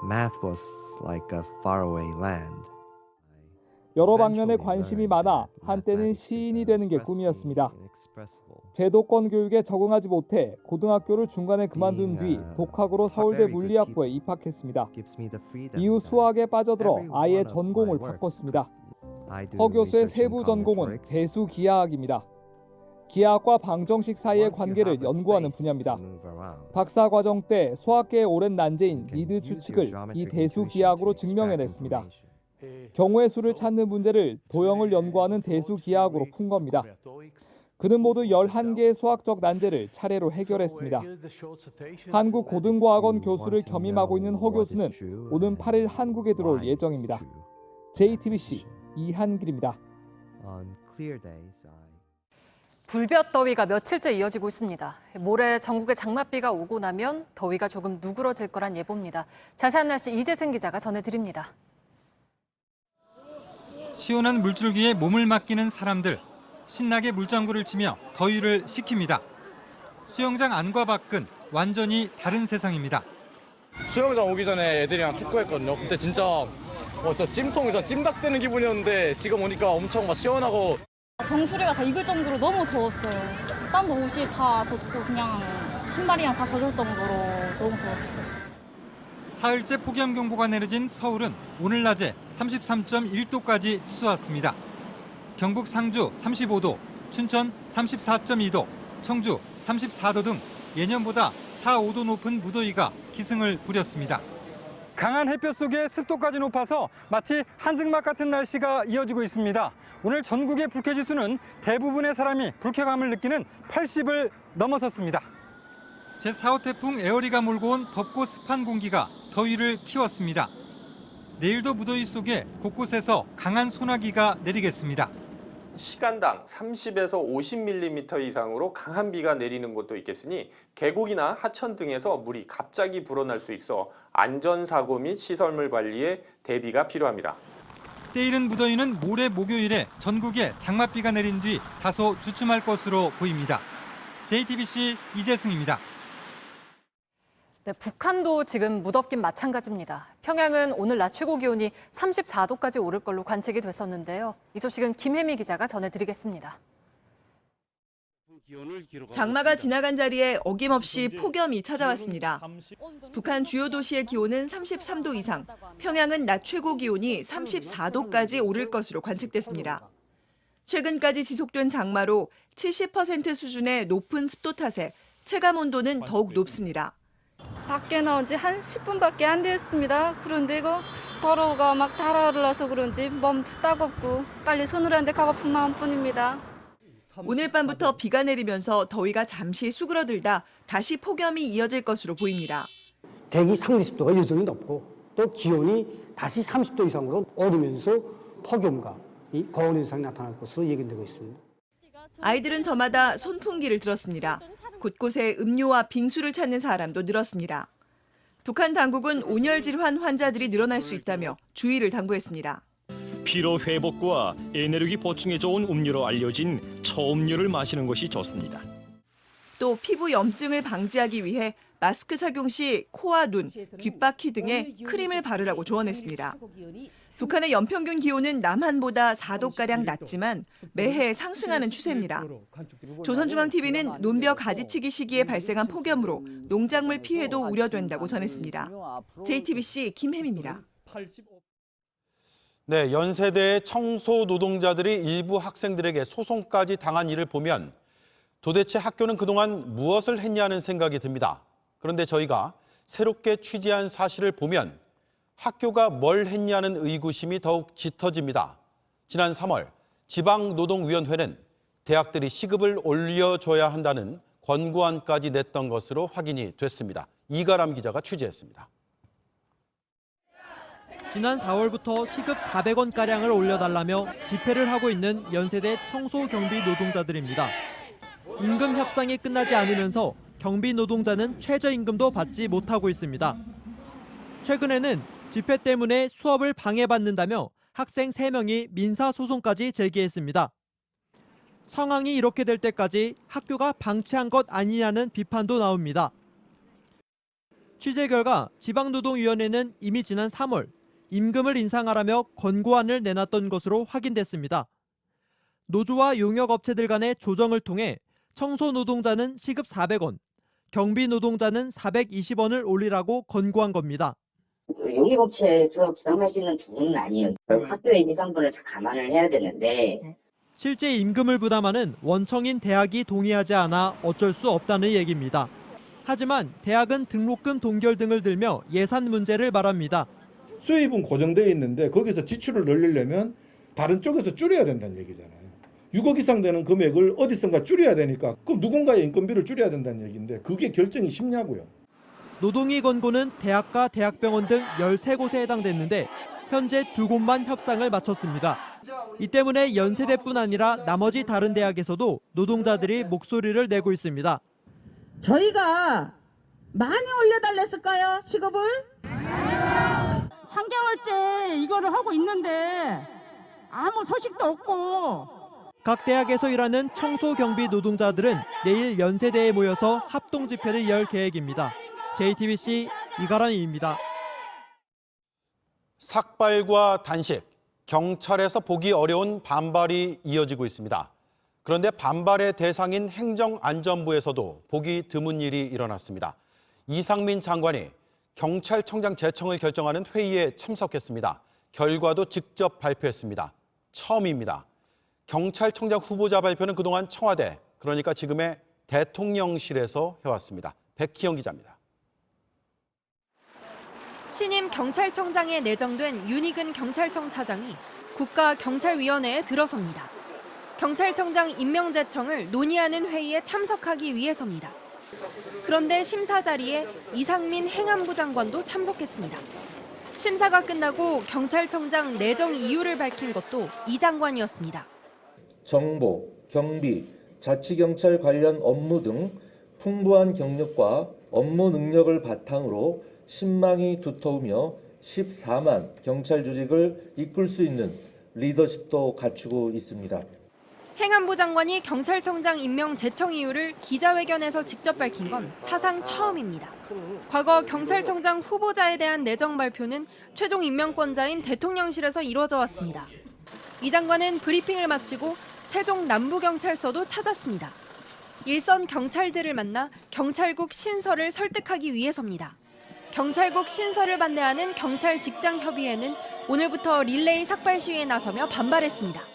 math was like a faraway land.
여러 방면에 관심이 많아 한때는 시인이 되는 게 꿈이었습니다. 제도권 교육에 적응하지 못해 고등학교를 중간에 그만둔 뒤 독학으로 서울대 물리학부에 입학했습니다. 이후 수학에 빠져들어 아예 전공을 바꿨습니다. 허 교수의 세부 전공은 대수기하학입니다. 기하학과 방정식 사이의 관계를 연구하는 분야입니다. 박사 과정 때 수학계의 오랜 난제인 리드 추측을 이 대수기하학으로 증명해냈습니다. 경우의 수를 찾는 문제를 도형을 연구하는 대수기하학으로 푼 겁니다. 그는 모두 11개의 수학적 난제를 차례로 해결했습니다. 한국고등과학원 교수를 겸임하고 있는 허 교수는 오는 8일 한국에 들어올 예정입니다. JTBC 이한길입니다.
불볕 더위가 며칠째 이어지고 있습니다. 모레 전국에 장맛비가 오고 나면 더위가 조금 누그러질 거란 예보입니다. 자세한 날씨 이재승 기자가 전해드립니다.
시원한 물줄기에 몸을 맡기는 사람들. 신나게 물장구를 치며 더위를 식힙니다. 수영장 안과 밖은 완전히 다른 세상입니다.
수영장 오기 전에 애들이랑 축구했거든요. 그때 진짜 찜통에서 찜닭되는 기분이었는데 지금 오니까 엄청 막 시원하고.
정수리가 다 익을 정도로 너무 더웠어요. 땀도 옷이 다 젖고 그냥 신발이랑 다 젖을 정도로 너무 더웠어요.
사흘째 폭염경보가 내려진 서울은 오늘 낮에 33.1도까지 치솟았습니다. 경북 상주 35도, 춘천 34.2도, 청주 34도 등 예년보다 4, 5도 높은 무더위가 기승을 부렸습니다. 강한 햇볕 속에 습도까지 높아서 마치 한증막 같은 날씨가 이어지고 있습니다. 오늘 전국의 불쾌지수는 대부분의 사람이 불쾌감을 느끼는 80을 넘어섰습니다. 제4호 태풍 에어리가 몰고 온 덥고 습한 공기가 더위를 키웠습니다. 내일도 무더위 속에 곳곳에서 강한 소나기가 내리겠습니다.
시간당 30에서 50mm 이상으로 강한 비가 내리는 곳도 있겠으니 계곡이나 하천 등에서 물이 갑자기 불어날 수 있어 안전사고 및 시설물 관리에 대비가 필요합니다.
때이른 무더위는 모레 목요일에 전국에 장맛비가 내린 뒤 다소 주춤할 것으로 보입니다. JTBC 이재승입니다.
네, 북한도 지금 무덥긴 마찬가지입니다. 평양은 오늘 낮 최고 기온이 34도까지 오를 걸로 관측이 됐었는데요. 이 소식은 김혜미 기자가 전해드리겠습니다.
장마가 지나간 자리에 어김없이 폭염이 찾아왔습니다. 북한 주요 도시의 기온은 33도 이상, 평양은 낮 최고 기온이 34도까지 오를 것으로 관측됐습니다. 최근까지 지속된 장마로 70% 수준의 높은 습도 탓에 체감 온도는 더욱 높습니다.
밖에 나온 지 한 10분밖에 안 되었습니다. 그런데 이거 더러워가 막 달아올라서 그런지 몸도 따갑고 빨리 손으로 한 데 가고픈 마음뿐입니다.
오늘 밤부터 비가 내리면서 더위가 잠시 수그러들다 다시 폭염이 이어질 것으로 보입니다.
대기 상리 습도가 여전히 높고 또 기온이 다시 30도 이상으로 오르면서 폭염과 고온 현상이 나타날 것으로 예견되고 있습니다.
아이들은 저마다 손풍기를 들었습니다. 곳곳에 음료와 빙수를 찾는 사람도 늘었습니다. 북한 당국은 온열 질환 환자들이 늘어날 수 있다며 주의를 당부했습니다.
피로 회복과 에너지 보충에 좋은 음료로 알려진 초음료를 마시는 것이 좋습니다.
또 피부 염증을 방지하기 위해 마스크 착용 시 코와 눈, 귓바퀴 등에 크림을 바르라고 조언했습니다. 북한의 연평균 기온은 남한보다 4도가량 낮지만 매해 상승하는 추세입니다. 조선중앙TV는 논벼 가지치기 시기에 발생한 폭염으로 농작물 피해도 우려된다고 전했습니다. JTBC 김혜미입니다.
네, 연세대의 청소 노동자들이 일부 학생들에게 소송까지 당한 일을 보면 도대체 학교는 그동안 무엇을 했냐는 생각이 듭니다. 그런데 저희가 새롭게 취재한 사실을 보면 학교가 뭘 했냐는 의구심이 더욱 짙어집니다. 지난 3월 지방노동위원회는 대학들이 시급을 올려줘야 한다는 권고안까지 냈던 것으로 확인이 됐습니다. 이가람 기자가 취재했습니다.
지난 4월부터 시급 400원가량을 올려달라며 집회를 하고 있는 연세대 청소경비 노동자들입니다. 임금 협상이 끝나지 않으면서 경비 노동자는 최저임금도 받지 못하고 있습니다. 최근에는 집회 때문에 수업을 방해받는다며 학생 3명이 민사소송까지 제기했습니다. 상황이 이렇게 될 때까지 학교가 방치한 것 아니냐는 비판도 나옵니다. 취재 결과 지방노동위원회는 이미 지난 3월 임금을 인상하라며 권고안을 내놨던 것으로 확인됐습니다. 노조와 용역업체들 간의 조정을 통해 청소노동자는 시급 400원, 경비노동자는 420원을 올리라고 권고한 겁니다.
용역업체에서 부담할 수 있는 부분은 아니에요. 학교의 인상분을 다 감안을 해야 되는데
실제 임금을 부담하는 원청인 대학이 동의하지 않아 어쩔 수 없다는 얘기입니다. 하지만 대학은 등록금 동결 등을 들며 예산 문제를 말합니다.
수입은 고정되어 있는데 거기서 지출을 늘리려면 다른 쪽에서 줄여야 된다는 얘기잖아요. 6억 이상 되는 금액을 어디선가 줄여야 되니까 그럼 누군가의 인건비를 줄여야 된다는 얘기인데 그게 결정이 쉽냐고요.
노동위 권고는 대학과 대학병원 등 13곳에 해당됐는데 현재 2곳만 협상을 마쳤습니다. 이 때문에 연세대뿐 아니라 나머지 다른 대학에서도 노동자들이 목소리를 내고 있습니다.
저희가 많이 올려달랬을까요? 시급을? 3개월째 이거를 하고 있는데 아무 소식도 없고.
각 대학에서 일하는 청소경비 노동자들은 내일 연세대에 모여서 합동 집회를 열 계획입니다. JTBC 이가란입니다.
삭발과 단식, 경찰에서 보기 어려운 반발이 이어지고 있습니다. 그런데 반발의 대상인 행정안전부에서도 보기 드문 일이 일어났습니다. 이상민 장관이 경찰청장 제청을 결정하는 회의에 참석했습니다. 결과도 직접 발표했습니다. 처음입니다. 경찰청장 후보자 발표는 그동안 청와대, 그러니까 지금의 대통령실에서 해왔습니다. 백희영 기자입니다.
신임 경찰청장에 내정된 윤희근 경찰청 차장이 국가경찰위원회에 들어섭니다. 경찰청장 임명 제청을 논의하는 회의에 참석하기 위해서입니다. 그런데 심사 자리에 이상민 행안부 장관도 참석했습니다. 심사가 끝나고 경찰청장 내정 이유를 밝힌 것도 이 장관이었습니다.
정보, 경비, 자치경찰 관련 업무 등 풍부한 경력과 업무 능력을 바탕으로 신망이 두터우며 14만 경찰 조직을 이끌 수 있는 리더십도 갖추고 있습니다.
행안부 장관이 경찰청장 임명 제청 이유를 기자회견에서 직접 밝힌 건 사상 처음입니다. 과거 경찰청장 후보자에 대한 내정 발표는 최종 임명권자인 대통령실에서 이루어져 왔습니다. 이 장관은 브리핑을 마치고 세종 남부경찰서도 찾았습니다. 일선 경찰들을 만나 경찰국 신설을 설득하기 위해서입니다. 경찰국 신설을 반대하는 경찰직장협의회는 오늘부터 릴레이 삭발 시위에 나서며 반발했습니다.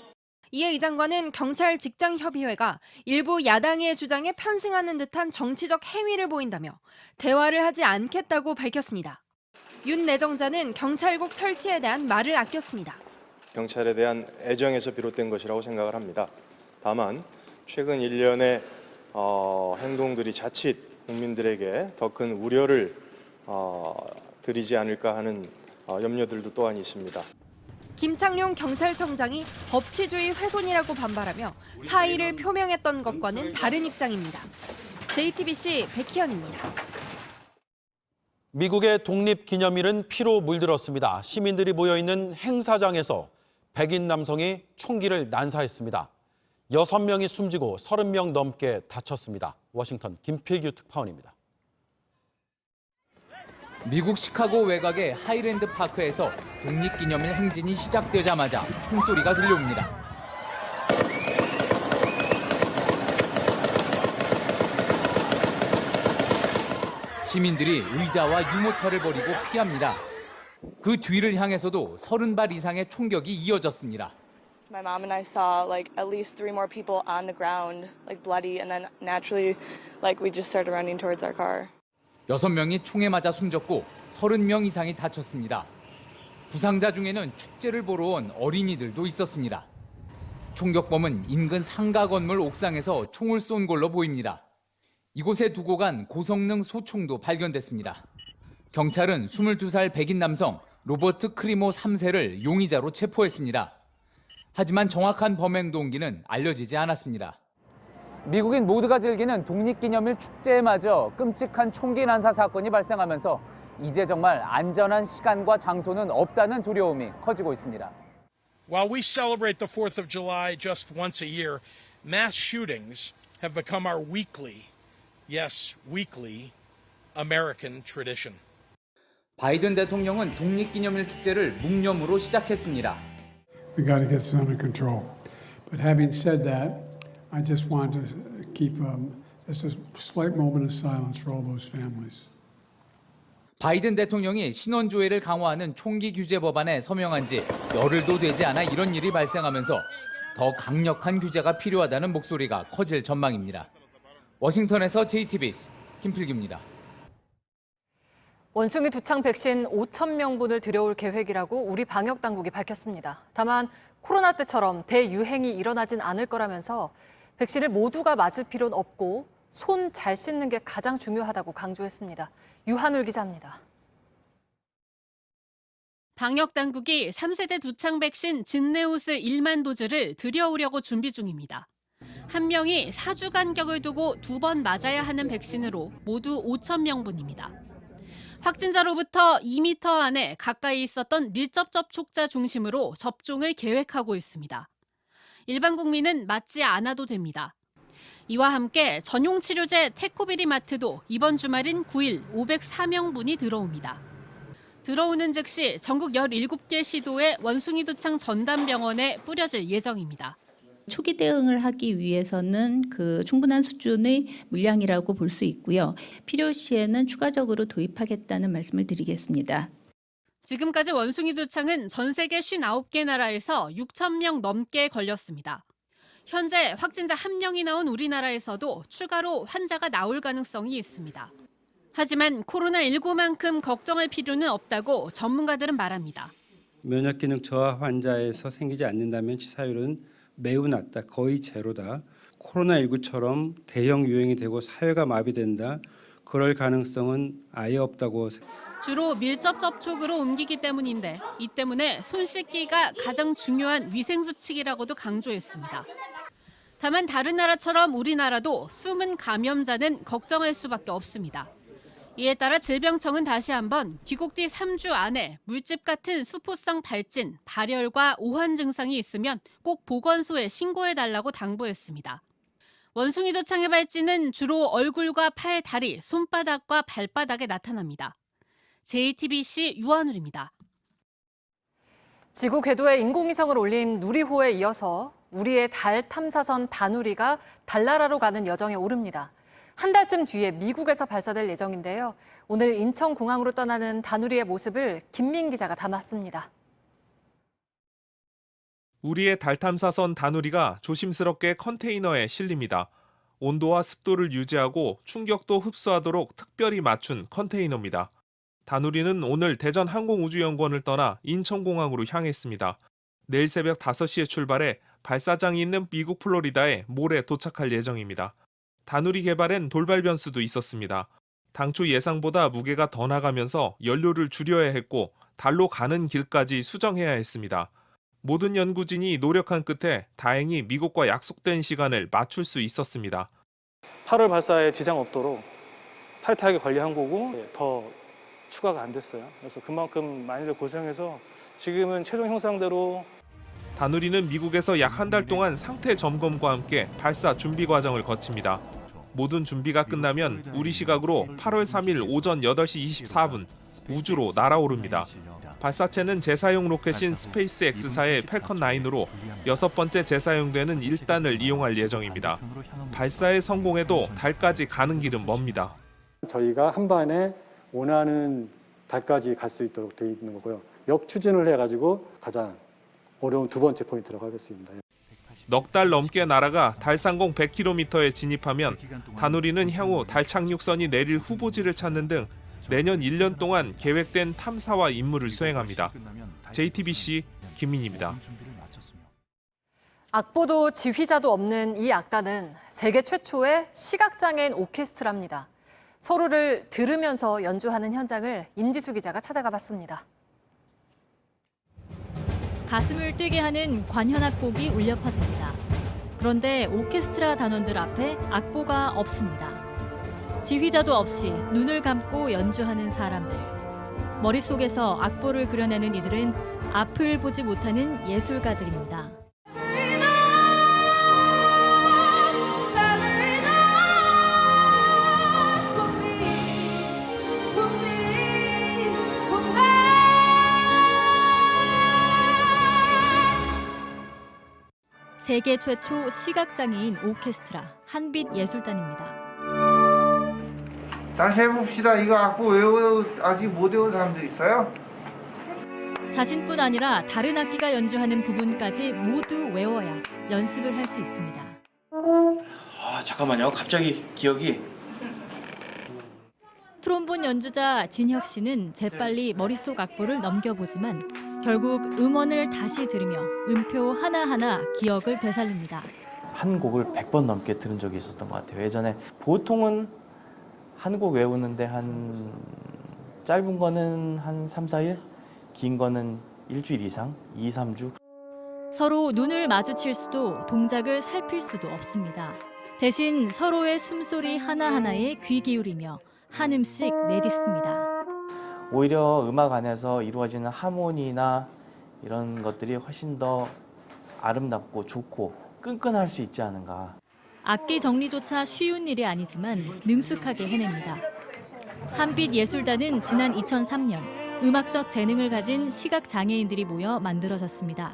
이에 이 장관은 경찰직장협의회가 일부 야당의 주장에 편승하는 듯한 정치적 행위를 보인다며 대화를 하지 않겠다고 밝혔습니다. 윤 내정자는 경찰국 설치에 대한 말을 아꼈습니다.
경찰에 대한 애정에서 비롯된 것이라고 생각을 합니다. 다만 최근 일련의 행동들이 자칫 국민들에게 더 큰 우려를 드리지 않을까 하는 염려들도 또한 있습니다.
김창룡 경찰청장이 법치주의 훼손이라고 반발하며 사의를 표명했던 것과는 다른 입장입니다. JTBC 백희연입니다.
미국의 독립기념일은 피로 물들었습니다. 시민들이 모여있는 행사장에서 백인 남성이 총기를 난사했습니다. 6명이 숨지고 30명 넘게 다쳤습니다. 워싱턴 김필규 특파원입니다.
미국 시카고 외곽의 하이랜드 파크에서 독립기념일 행진이 시작되자마자 총소리가 들려옵니다. 시민들이 의자와 유모차를 버리고 피합니다. 그 뒤를 향해서도 30발 이상의 총격이 이어졌습니다.
My mom and I saw like at least 3 more people on the ground, like bloody, and then naturally, like we just started running towards our car.
6명이 총에 맞아 숨졌고 30명 이상이 다쳤습니다. 부상자 중에는 축제를 보러 온 어린이들도 있었습니다. 총격범은 인근 상가 건물 옥상에서 총을 쏜 걸로 보입니다. 이곳에 두고 간 고성능 소총도 발견됐습니다. 경찰은 22살 백인 남성 로버트 크리모 3세를 용의자로 체포했습니다. 하지만 정확한 범행 동기는 알려지지 않았습니다.
미국인 모두가 즐기는 독립기념일 축제에마저 끔찍한 총기 난사 사건이 발생하면서 이제 정말 안전한 시간과 장소는 없다는 두려움이 커지고 있습니다.
While we celebrate the 4th of July just once a year, mass shootings have become our weekly, yes, weekly American tradition.
바이든 대통령은 독립기념일 축제를 묵념으로 시작했습니다.
We got to get this under control. But having said that, I just want to keep just a slight moment of silence for all those families.
바이든 대통령이 신원조회를 강화하는 총기 규제 법안에 서명한 지 열흘도 되지 않아 이런 일이 발생하면서 더 강력한 규제가 필요하다는 목소리가 커질 전망입니다. 워싱턴에서 JTBC 김필규입니다.
원숭이 두창 백신 5천 명분을 들여올 계획이라고 우리 방역 당국이 밝혔습니다. 다만 코로나 때처럼 대유행이 일어나진 않을 거라면서 백신을 모두가 맞을 필요는 없고 손 잘 씻는 게 가장 중요하다고 강조했습니다. 유한울 기자입니다.
방역 당국이 3세대 두창 백신 진네우스 1만 도즈를 들여오려고 준비 중입니다. 한 명이 4주 간격을 두고 2번 맞아야 하는 백신으로 모두 5천 명분입니다. 확진자로부터 2m 안에 가까이 있었던 밀접 접촉자 중심으로 접종을 계획하고 있습니다. 일반 국민은 맞지 않아도 됩니다. 이와 함께 전용 치료제 테코비리마트도 이번 주말인 9일 504명분이 들어옵니다. 들어오는 즉시 전국 17개 시도의 원숭이 두창 전담병원에 뿌려질 예정입니다.
초기 대응을 하기 위해서는 충분한 수준의 물량이라고 볼 수 있고요. 필요시에는 추가적으로 도입하겠다는 말씀을 드리겠습니다.
지금까지 원숭이 두창은 전 세계 59개 나라에서 6천 명 넘게 걸렸습니다. 현재 확진자 1명이 나온 우리나라에서도 추가로 환자가 나올 가능성이 있습니다. 하지만 코로나19만큼 걱정할 필요는 없다고 전문가들은 말합니다.
면역 기능 저하 환자에서 생기지 않는다면 치사율은 매우 낮다, 거의 제로다. 코로나19처럼 대형 유행이 되고 사회가 마비된다, 그럴 가능성은 아예 없다고.
주로 밀접 접촉으로 옮기기 때문인데 이 때문에 손 씻기가 가장 중요한 위생수칙이라고도 강조했습니다. 다만 다른 나라처럼 우리나라도 숨은 감염자는 걱정할 수밖에 없습니다. 이에 따라 질병청은 다시 한번 귀국 뒤 3주 안에 물집 같은 수포성 발진, 발열과 오한 증상이 있으면 꼭 보건소에 신고해달라고 당부했습니다. 원숭이 두창의 발진은 주로 얼굴과 팔, 다리, 손바닥과 발바닥에 나타납니다. JTBC 유한울입니다.
지구 궤도에 인공위성을 올린 누리호에 이어서 우리의 달 탐사선 다누리가 달나라로 가는 여정에 오릅니다. 한 달쯤 뒤에 미국에서 발사될 예정인데요. 오늘 인천공항으로 떠나는 다누리의 모습을 김민 기자가 담았습니다.
우리의 달 탐사선 다누리가 조심스럽게 컨테이너에 실립니다. 온도와 습도를 유지하고 충격도 흡수하도록 특별히 맞춘 컨테이너입니다. 다누리는 오늘 대전항공우주연구원을 떠나 인천공항으로 향했습니다. 내일 새벽 5시에 출발해 발사장이 있는 미국 플로리다에 모레 도착할 예정입니다. 다누리 개발엔 돌발 변수도 있었습니다. 당초 예상보다 무게가 더 나가면서 연료를 줄여야 했고 달로 가는 길까지 수정해야 했습니다. 모든 연구진이 노력한 끝에 다행히 미국과 약속된 시간을 맞출 수 있었습니다.
8월 발사에 지장 없도록 타이트하게 관리한 거고 더 추가가 안 됐어요. 그래서 그만큼 많이들 고생해서 지금은 최종 형상대로.
다누리는 미국에서 약 한 달 동안 상태 점검과 함께 발사 준비 과정을 거칩니다. 모든 준비가 끝나면 우리 시각으로 8월 3일 오전 8시 24분 우주로 날아오릅니다. 발사체는 재사용 로켓인 스페이스X사의 팰컨 9으로 6번째 재사용되는 1단을 이용할 예정입니다. 발사에 성공해도 달까지 가는 길은 멉니다.
저희가 한반에 원하는 달까지 갈 수 있도록 돼 있는 거고요. 역추진을 해가지고 가장 어려운 두 번째 포인트라고 하겠습니다.
넉 달 넘게 날아가 달 상공 100km에 진입하면 다누리는 향후 달 착륙선이 내릴 후보지를 찾는 등 내년 1년 동안 계획된 탐사와 임무를 수행합니다. JTBC 김민희입니다.
악보도 지휘자도 없는 이 악단은 세계 최초의 시각장애인 오케스트라입니다. 서로를 들으면서 연주하는 현장을 임지수 기자가 찾아가 봤습니다.
가슴을 뛰게 하는 관현악곡이 울려 퍼집니다. 그런데 오케스트라 단원들 앞에 악보가 없습니다. 지휘자도 없이 눈을 감고 연주하는 사람들. 머릿속에서 악보를 그려내는 이들은 앞을 보지 못하는 예술가들입니다. 세계 최초 시각장애인 오케스트라 한빛예술단입니다.
다시 해봅시다. 이거 악보 아직 못 외운 사람들 있어요?
자신뿐 아니라 다른 악기가 연주하는 부분까지 모두 외워야 연습을 할 수 있습니다.
잠깐만요. 갑자기 기억이.
트롬본 연주자 진혁 씨는 재빨리 머릿속 악보를 넘겨보지만 결국 음원을 다시 들으며 음표 하나하나 기억을 되살립니다.
한 곡을 100번 넘게 들은 적이 있었던 것 같아요. 예전에 보통은 한 곡 외우는데 한 짧은 거는 한 3, 4일, 긴 거는 일주일 이상, 2, 3주.
서로 눈을 마주칠 수도 동작을 살필 수도 없습니다. 대신 서로의 숨소리 하나하나에 귀 기울이며 한음씩 내딛습니다.
오히려 음악 안에서 이루어지는 하모니나 이런 것들이 훨씬 더 아름답고 좋고 끈끈할 수 있지 않은가.
악기 정리조차 쉬운 일이 아니지만 능숙하게 해냅니다. 한빛예술단은 지난 2003년 음악적 재능을 가진 시각장애인들이 모여 만들어졌습니다.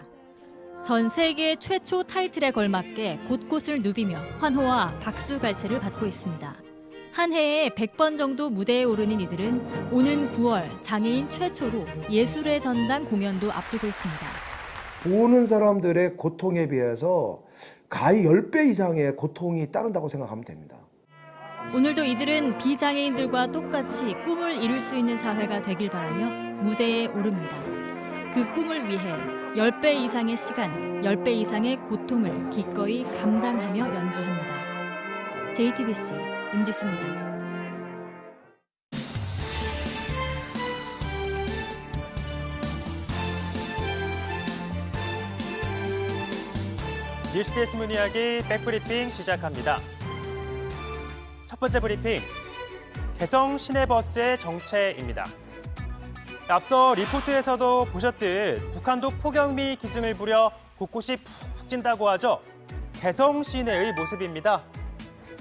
전 세계 최초 타이틀에 걸맞게 곳곳을 누비며 환호와 박수갈채를 받고 있습니다. 한 해에 100번 정도 무대에 오르는 이들은 오는 9월 장애인 최초로 예술의 전당 공연도 앞두고 있습니다.
보는 사람들의 고통에 비해서 가히 10배 이상의 고통이 따른다고 생각하면 됩니다.
오늘도 이들은 비장애인들과 똑같이 꿈을 이룰 수 있는 사회가 되길 바라며 무대에 오릅니다. 그 꿈을 위해 10배 이상의 시간, 10배 이상의 고통을 기꺼이 감당하며 연주합니다. JTBC 임지수입니다.
뉴스피스 문 이야기 백브리핑 시작합니다. 첫 번째 브리핑, 개성 시내버스의 정체입니다. 앞서 리포트에서도 보셨듯 북한도 폭염이 기승을 부려 곳곳이 푹 찐다고 하죠. 개성 시내의 모습입니다.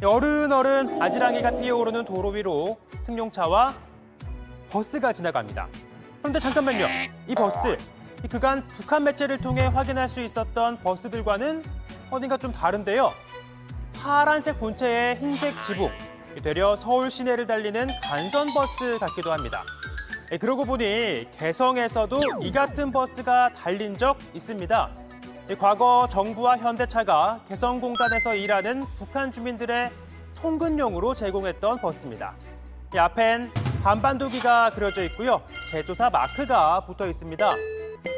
어른어른 아지랑이가 피어오르는 도로 위로 승용차와 버스가 지나갑니다. 그런데 잠깐만요. 이 버스, 그간 북한 매체를 통해 확인할 수 있었던 버스들과는 어딘가 좀 다른데요. 파란색 본체에 흰색 지붕, 되려 서울 시내를 달리는 간선버스 같기도 합니다. 그러고 보니 개성에서도 이 같은 버스가 달린 적 있습니다. 과거 정부와 현대차가 개성공단에서 일하는 북한 주민들의 통근용으로 제공했던 버스입니다. 이 앞엔 한반도기가 그려져 있고요. 제조사 마크가 붙어 있습니다.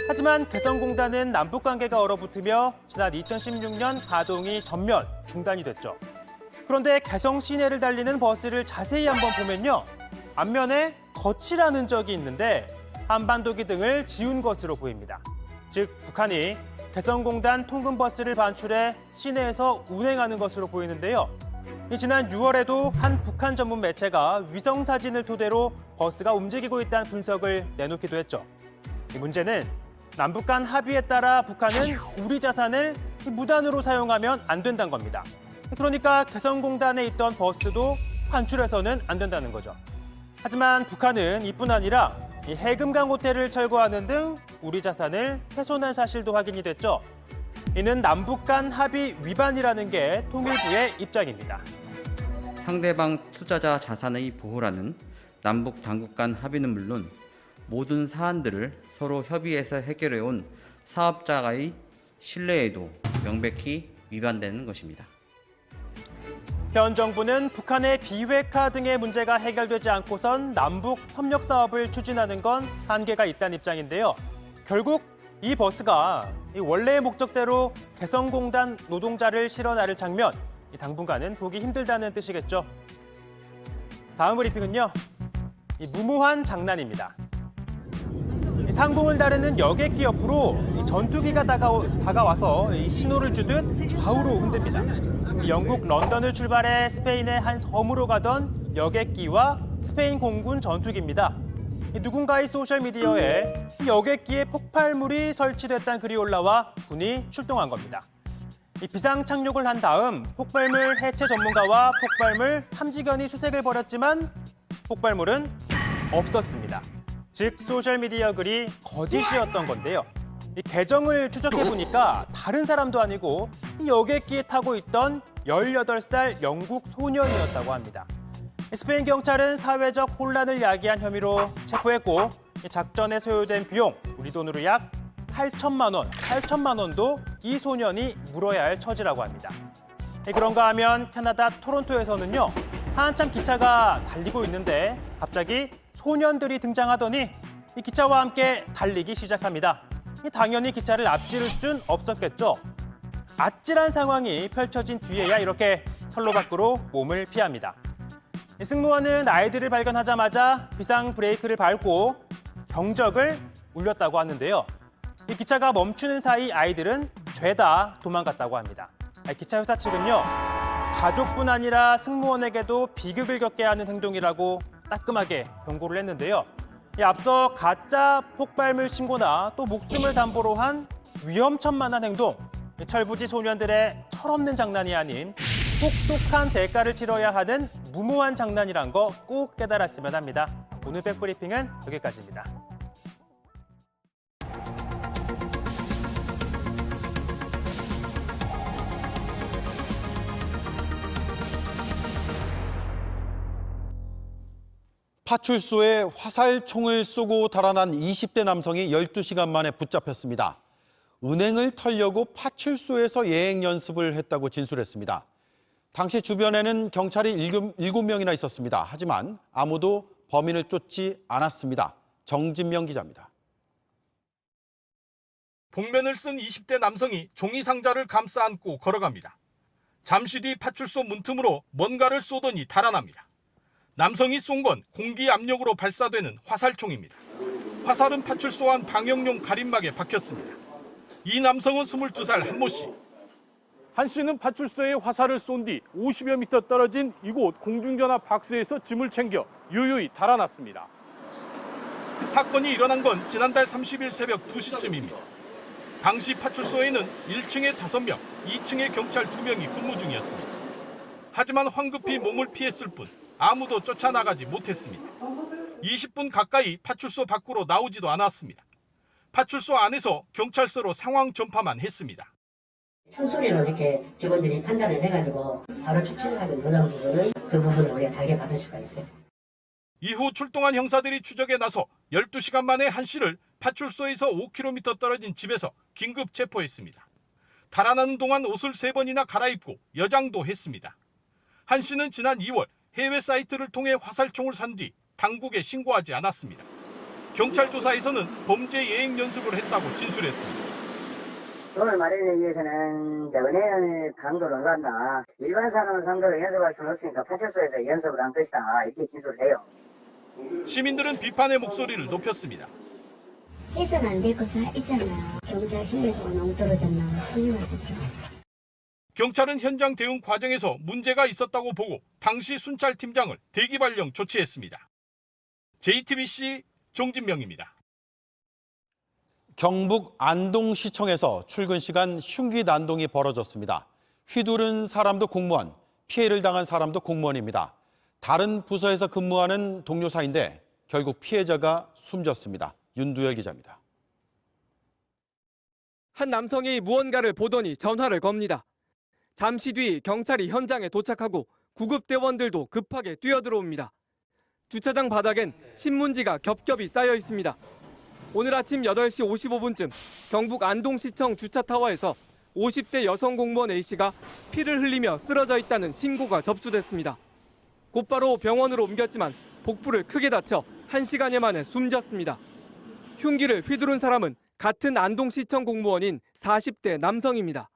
하지만 개성공단은 남북관계가 얼어붙으며 지난 2016년 가동이 전면 중단이 됐죠. 그런데 개성 시내를 달리는 버스를 자세히 한번 보면요. 앞면에 거칠한 적이 있는데 한반도기 등을 지운 것으로 보입니다. 즉 북한이 개성공단 통근버스를 반출해 시내에서 운행하는 것으로 보이는데요. 지난 6월에도 한 북한 전문 매체가 위성사진을 토대로 버스가 움직이고 있다는 분석을 내놓기도 했죠. 이 문제는 남북 간 합의에 따라 북한은 우리 자산을 무단으로 사용하면 안 된다는 겁니다. 그러니까 개성공단에 있던 버스도 반출해서는 안 된다는 거죠. 하지만 북한은 이뿐 아니라 해금강 호텔을 철거하는 등 우리 자산을 훼손한 사실도 확인이 됐죠. 이는 남북 간 합의 위반이라는 게 통일부의 입장입니다.
상대방 투자자 자산의 보호라는 남북 당국 간 합의는 물론 모든 사안들을 서로 협의해서 해결해온 사업자의 신뢰에도 명백히 위반되는 것입니다.
현 정부는 북한의 비핵화 등의 문제가 해결되지 않고선 남북 협력 사업을 추진하는 건 한계가 있다는 입장인데요. 결국 이 버스가 원래의 목적대로 개성공단 노동자를 실어 나를 장면, 당분간은 보기 힘들다는 뜻이겠죠. 다음 브리핑은요. 무모한 장난입니다. 상공을 나르는 여객기 옆으로 전투기가 다가와서 신호를 주듯 좌우로 흔듭니다. 영국 런던을 출발해 스페인의 한 섬으로 가던 여객기와 스페인 공군 전투기입니다. 누군가의 소셜미디어에 여객기에 폭발물이 설치됐다는 글이 올라와 군이 출동한 겁니다. 비상 착륙을 한 다음 폭발물 해체 전문가와 폭발물 탐지견이 수색을 벌였지만 폭발물은 없었습니다. 즉 소셜미디어 글이 거짓이었던 건데요. 이 계정을 추적해보니까 다른 사람도 아니고 이 여객기에 타고 있던 18살 영국 소년이었다고 합니다. 스페인 경찰은 사회적 혼란을 야기한 혐의로 체포했고 작전에 소요된 비용, 우리 돈으로 약 8천만 원도 이 소년이 물어야 할 처지라고 합니다. 그런가 하면 캐나다 토론토에서는요, 한참 기차가 달리고 있는데 갑자기 소년들이 등장하더니 이 기차와 함께 달리기 시작합니다. 당연히 기차를 앞지를 순 없었겠죠. 아찔한 상황이 펼쳐진 뒤에야 이렇게 선로 밖으로 몸을 피합니다. 승무원은 아이들을 발견하자마자 비상 브레이크를 밟고 경적을 울렸다고 하는데요. 이 기차가 멈추는 사이 아이들은 죄다 도망갔다고 합니다. 기차 회사 측은요, 가족뿐 아니라 승무원에게도 비극을 겪게 하는 행동이라고 따끔하게 경고를 했는데요. 앞서 가짜 폭발물 신고나 또 목숨을 담보로 한 위험천만한 행동, 철부지 소년들의 철없는 장난이 아닌 혹독한 대가를 치러야 하는 무모한 장난이란 거 꼭 깨달았으면 합니다. 오늘 백브리핑은 여기까지입니다.
파출소에 화살총을 쏘고 달아난 20대 남성이 12시간 만에 붙잡혔습니다. 은행을 털려고 파출소에서 예행 연습을 했다고 진술했습니다. 당시 주변에는 경찰이 7명이나 있었습니다. 하지만 아무도 범인을 쫓지 않았습니다. 정진명 기자입니다.
복면을 쓴 20대 남성이 종이 상자를 감싸 안고 걸어갑니다. 잠시 뒤 파출소 문틈으로 뭔가를 쏘더니 달아납니다. 남성이 쏜 건 공기 압력으로 발사되는 화살총입니다. 화살은 파출소 안 방역용 가림막에 박혔습니다. 이 남성은 22살 한모 씨.
한 씨는 파출소에 화살을 쏜 뒤 50여 미터 떨어진 이곳 공중전화 박스에서 짐을 챙겨 유유히 달아났습니다.
사건이 일어난 건 지난달 30일 새벽 2시쯤입니다. 당시 파출소에는 1층에 5명, 2층에 경찰 2명이 근무 중이었습니다. 하지만 황급히 몸을 피했을 뿐 아무도 쫓아나가지 못했습니다. 20분 가까이 파출소 밖으로 나오지도 않았습니다. 파출소 안에서 경찰서로 상황 전파만 했습니다.
총소리로 이렇게 직원들이 판단을 해가지고 바로 추진하는 그런 부분은 그 부분을 우리가 달게 받을 수가 있어요.
이후 출동한 형사들이 추적에 나서 12시간 만에 한 씨를 파출소에서 5km 떨어진 집에서 긴급 체포했습니다. 달아나는 동안 옷을 3번이나 갈아입고 여장도 했습니다. 한 씨는 지난 2월 해외 사이트를 통해 화살총을 산 뒤 당국에 신고하지 않았습니다. 경찰 조사에서는 범죄 예행 연습을 했다고 진술했습니다.
돈을 마련하기 위해서는 은행을 강도로 올란다. 일반 사람을 상대로 연습할 수는 없으니까 파출소에서 연습을 한 것이다. 이렇게 진술을 해요.
시민들은 비판의 목소리를 높였습니다.
해서는 안 될 것은 있잖아요. 경찰 신뢰도가 너무 떨어졌나 싶어요.
경찰은 현장 대응 과정에서 문제가 있었다고 보고 당시 순찰팀장을 대기 발령 조치했습니다. JTBC 정진명입니다.
경북 안동시청에서 출근 시간 흉기 난동이 벌어졌습니다. 휘두른 사람도 공무원, 피해를 당한 사람도 공무원입니다. 다른 부서에서 근무하는 동료 사이인데 결국 피해자가 숨졌습니다. 윤두열 기자입니다.
한 남성이 무언가를 보더니 전화를 겁니다. 잠시 뒤 경찰이 현장에 도착하고 구급대원들도 급하게 뛰어들어옵니다. 주차장 바닥엔 신문지가 겹겹이 쌓여 있습니다. 오늘 아침 8시 55분쯤 경북 안동시청 주차타워에서 50대 여성 공무원 A씨가 피를 흘리며 쓰러져 있다는 신고가 접수됐습니다. 곧바로 병원으로 옮겼지만 복부를 크게 다쳐 1시간여 만에 숨졌습니다. 흉기를 휘두른 사람은 같은 안동시청 공무원인 40대 남성입니다.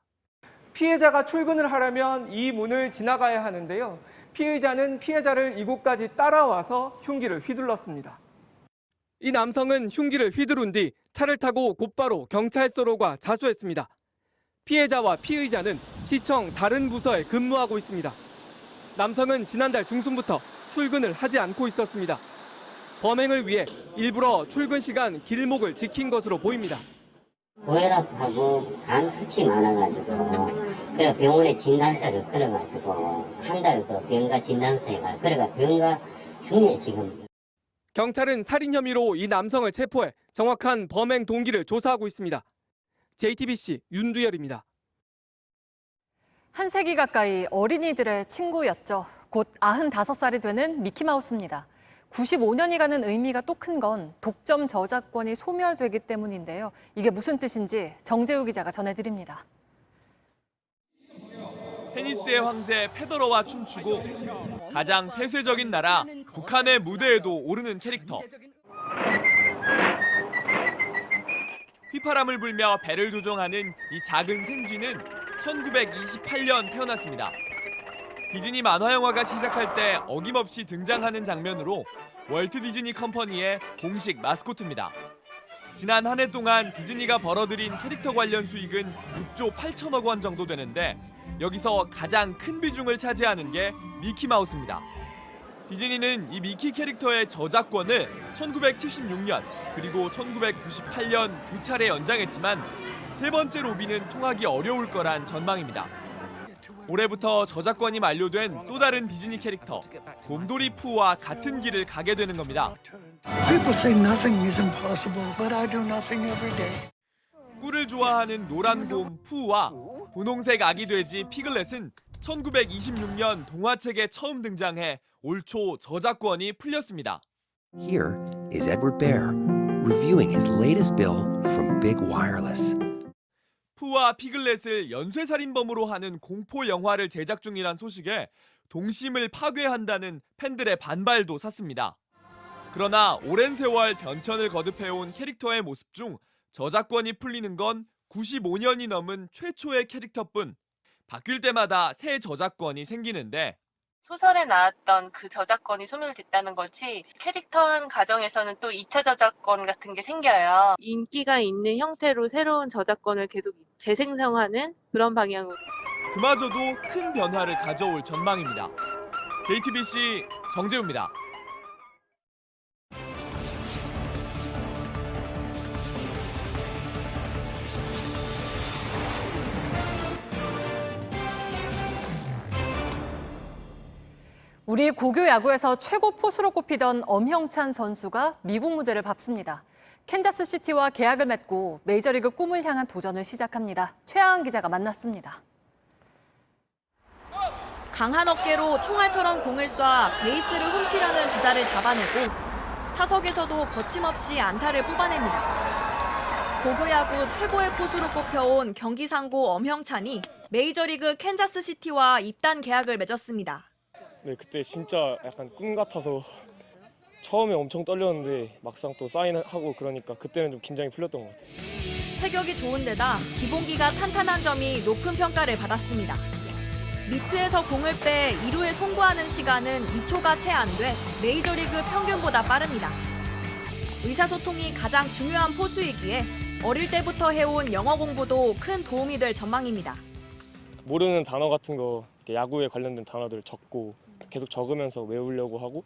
피해자가 출근을 하려면 이 문을 지나가야 하는데요. 피의자는 피해자를 이곳까지 따라와서 흉기를 휘둘렀습니다. 이 남성은 흉기를 휘두른 뒤 차를 타고 곧바로 경찰서로 가 자수했습니다. 피해자와 피의자는 시청 다른 부서에 근무하고 있습니다. 남성은 지난달 중순부터 출근을 하지 않고 있었습니다. 범행을 위해 일부러 출근 시간 길목을 지킨 것으로 보입니다.
고혈압하고 간 수치 많아가지고 그래 병원에 진단서를 걸어가지고 한 달 그 병가 진단서가 그래가 병가 중에 지금.
경찰은 살인 혐의로 이 남성을 체포해 정확한 범행 동기를 조사하고 있습니다. JTBC 윤두열입니다.
한 세기 가까이 어린이들의 친구였죠. 곧 95살이 되는 미키마우스입니다. 95년이 가는 의미가 또 큰 건 독점 저작권이 소멸되기 때문인데요. 이게 무슨 뜻인지 정재우 기자가 전해드립니다.
테니스의 황제 페더러와 춤추고 가장 폐쇄적인 나라 북한의 무대에도 오르는 캐릭터. 휘파람을 불며 배를 조종하는 이 작은 생쥐는 1928년 태어났습니다. 디즈니 만화 영화가 시작할 때 어김없이 등장하는 장면으로 월트 디즈니 컴퍼니의 공식 마스코트입니다. 지난 한 해 동안 디즈니가 벌어들인 캐릭터 관련 수익은 6조 8천억 원 정도 되는데 여기서 가장 큰 비중을 차지하는 게 미키마우스입니다. 디즈니는 이 미키 캐릭터의 저작권을 1976년 그리고 1998년 두 차례 연장했지만 세 번째 로비는 통하기 어려울 거란 전망입니다. 올해부터 저작권이 만료된 또 다른 디즈니 캐릭터 곰돌이 푸와 같은 길을 가게 되는 겁니다.
People say nothing is impossible, but I do nothing every day.
꿀을 좋아하는 노란 곰 푸와 분홍색 아기 돼지 피글렛은 1926년 동화책에 처음 등장해 올 초 저작권이 풀렸습니다.
Here is Edward Bear reviewing his latest bill from Big Wireless.
푸와 피글렛을 연쇄살인범으로 하는 공포 영화를 제작 중이란 소식에 동심을 파괴한다는 팬들의 반발도 샀습니다. 그러나 오랜 세월 변천을 거듭해온 캐릭터의 모습 중 저작권이 풀리는 건 95년이 넘은 최초의 캐릭터뿐. 바뀔 때마다 새 저작권이 생기는데
소설에 나왔던 그 저작권이 소멸됐다는 거지 캐릭터 한 가정에서는 또 2차 저작권 같은 게 생겨요. 인기가 있는 형태로 새로운 저작권을 계속 재생성하는 그런 방향으로.
그마저도 큰 변화를 가져올 전망입니다. JTBC 정재우입니다.
우리 고교 야구에서 최고 포수로 꼽히던 엄형찬 선수가 미국 무대를 밟습니다. 캔자스시티와 계약을 맺고 메이저리그 꿈을 향한 도전을 시작합니다. 최하은 기자가 만났습니다.
강한 어깨로 총알처럼 공을 쏴 베이스를 훔치려는 주자를 잡아내고 타석에서도 거침없이 안타를 뽑아냅니다. 고교야구 최고의 포수로 꼽혀온 경기상고 엄형찬이 메이저리그 캔자스시티와 입단 계약을 맺었습니다.
네, 그때 진짜 약간 꿈 같아서 처음에 엄청 떨렸는데 막상 또 사인하고 그러니까 그때는 좀 긴장이 풀렸던 것 같아요.
체격이 좋은 데다 기본기가 탄탄한 점이 높은 평가를 받았습니다. 미트에서 공을 빼 2루에 송구하는 시간은 2초가 채 안 돼 메이저리그 평균보다 빠릅니다. 의사소통이 가장 중요한 포수이기에 어릴 때부터 해온 영어 공부도 큰 도움이 될 전망입니다.
모르는 단어 같은 거 야구에 관련된 단어들을 적고 계속 적으면서 외우려고 하고.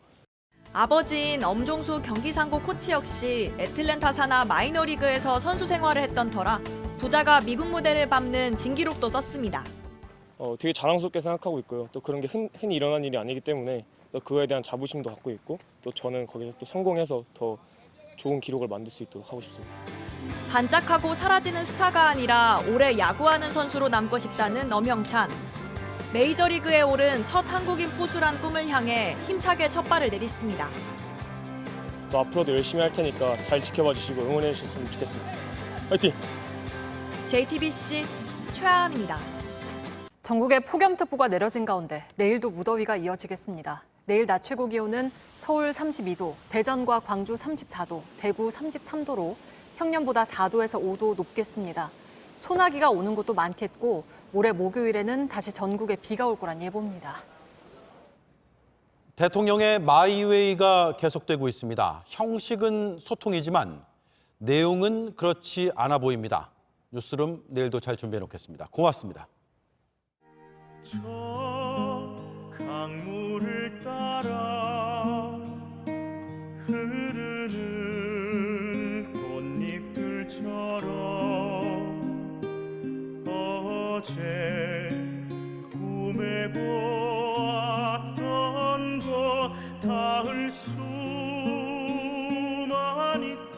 아버지인 엄종수 경기상고 코치 역시 애틀랜타 산하 마이너리그에서 선수 생활을 했던 터라 부자가 미국 무대를 밟는 진기록도 썼습니다.
되게 자랑스럽게 생각하고 있고요. 또 그런 게 흔히 일어난 일이 아니기 때문에 또 그거에 대한 자부심도 갖고 있고 또 저는 거기서 또 성공해서 더 좋은 기록을 만들 수 있도록 하고 싶습니다.
반짝하고 사라지는 스타가 아니라 오래 야구하는 선수로 남고 싶다는 엄형찬. 메이저리그에 오른 첫 한국인 포수란 꿈을 향해 힘차게 첫 발을 내딛습니다.
또 앞으로도 열심히 할 테니까 잘 지켜봐 주시고 응원해 주셨으면 좋겠습니다. 화이팅!
JTBC 최하은입니다.
전국에 폭염특보가 내려진 가운데 내일도 무더위가 이어지겠습니다. 내일 낮 최고 기온은 서울 32도, 대전과 광주 34도, 대구 33도로 평년보다 4도에서 5도 높겠습니다. 소나기가 오는 곳도 많겠고 올해 목요일에는 다시 전국에 비가 올 거란 예보입니다.
대통령의 마이웨이가 계속되고 있습니다. 형식은 소통이지만 내용은 그렇지 않아 보입니다. 뉴스룸 내일도 잘 준비해 놓겠습니다. 고맙습니다.
저 강물을 따라 흐르는 꽃잎들처럼 어제 꿈에 보았던 것 닿을 수만 있다.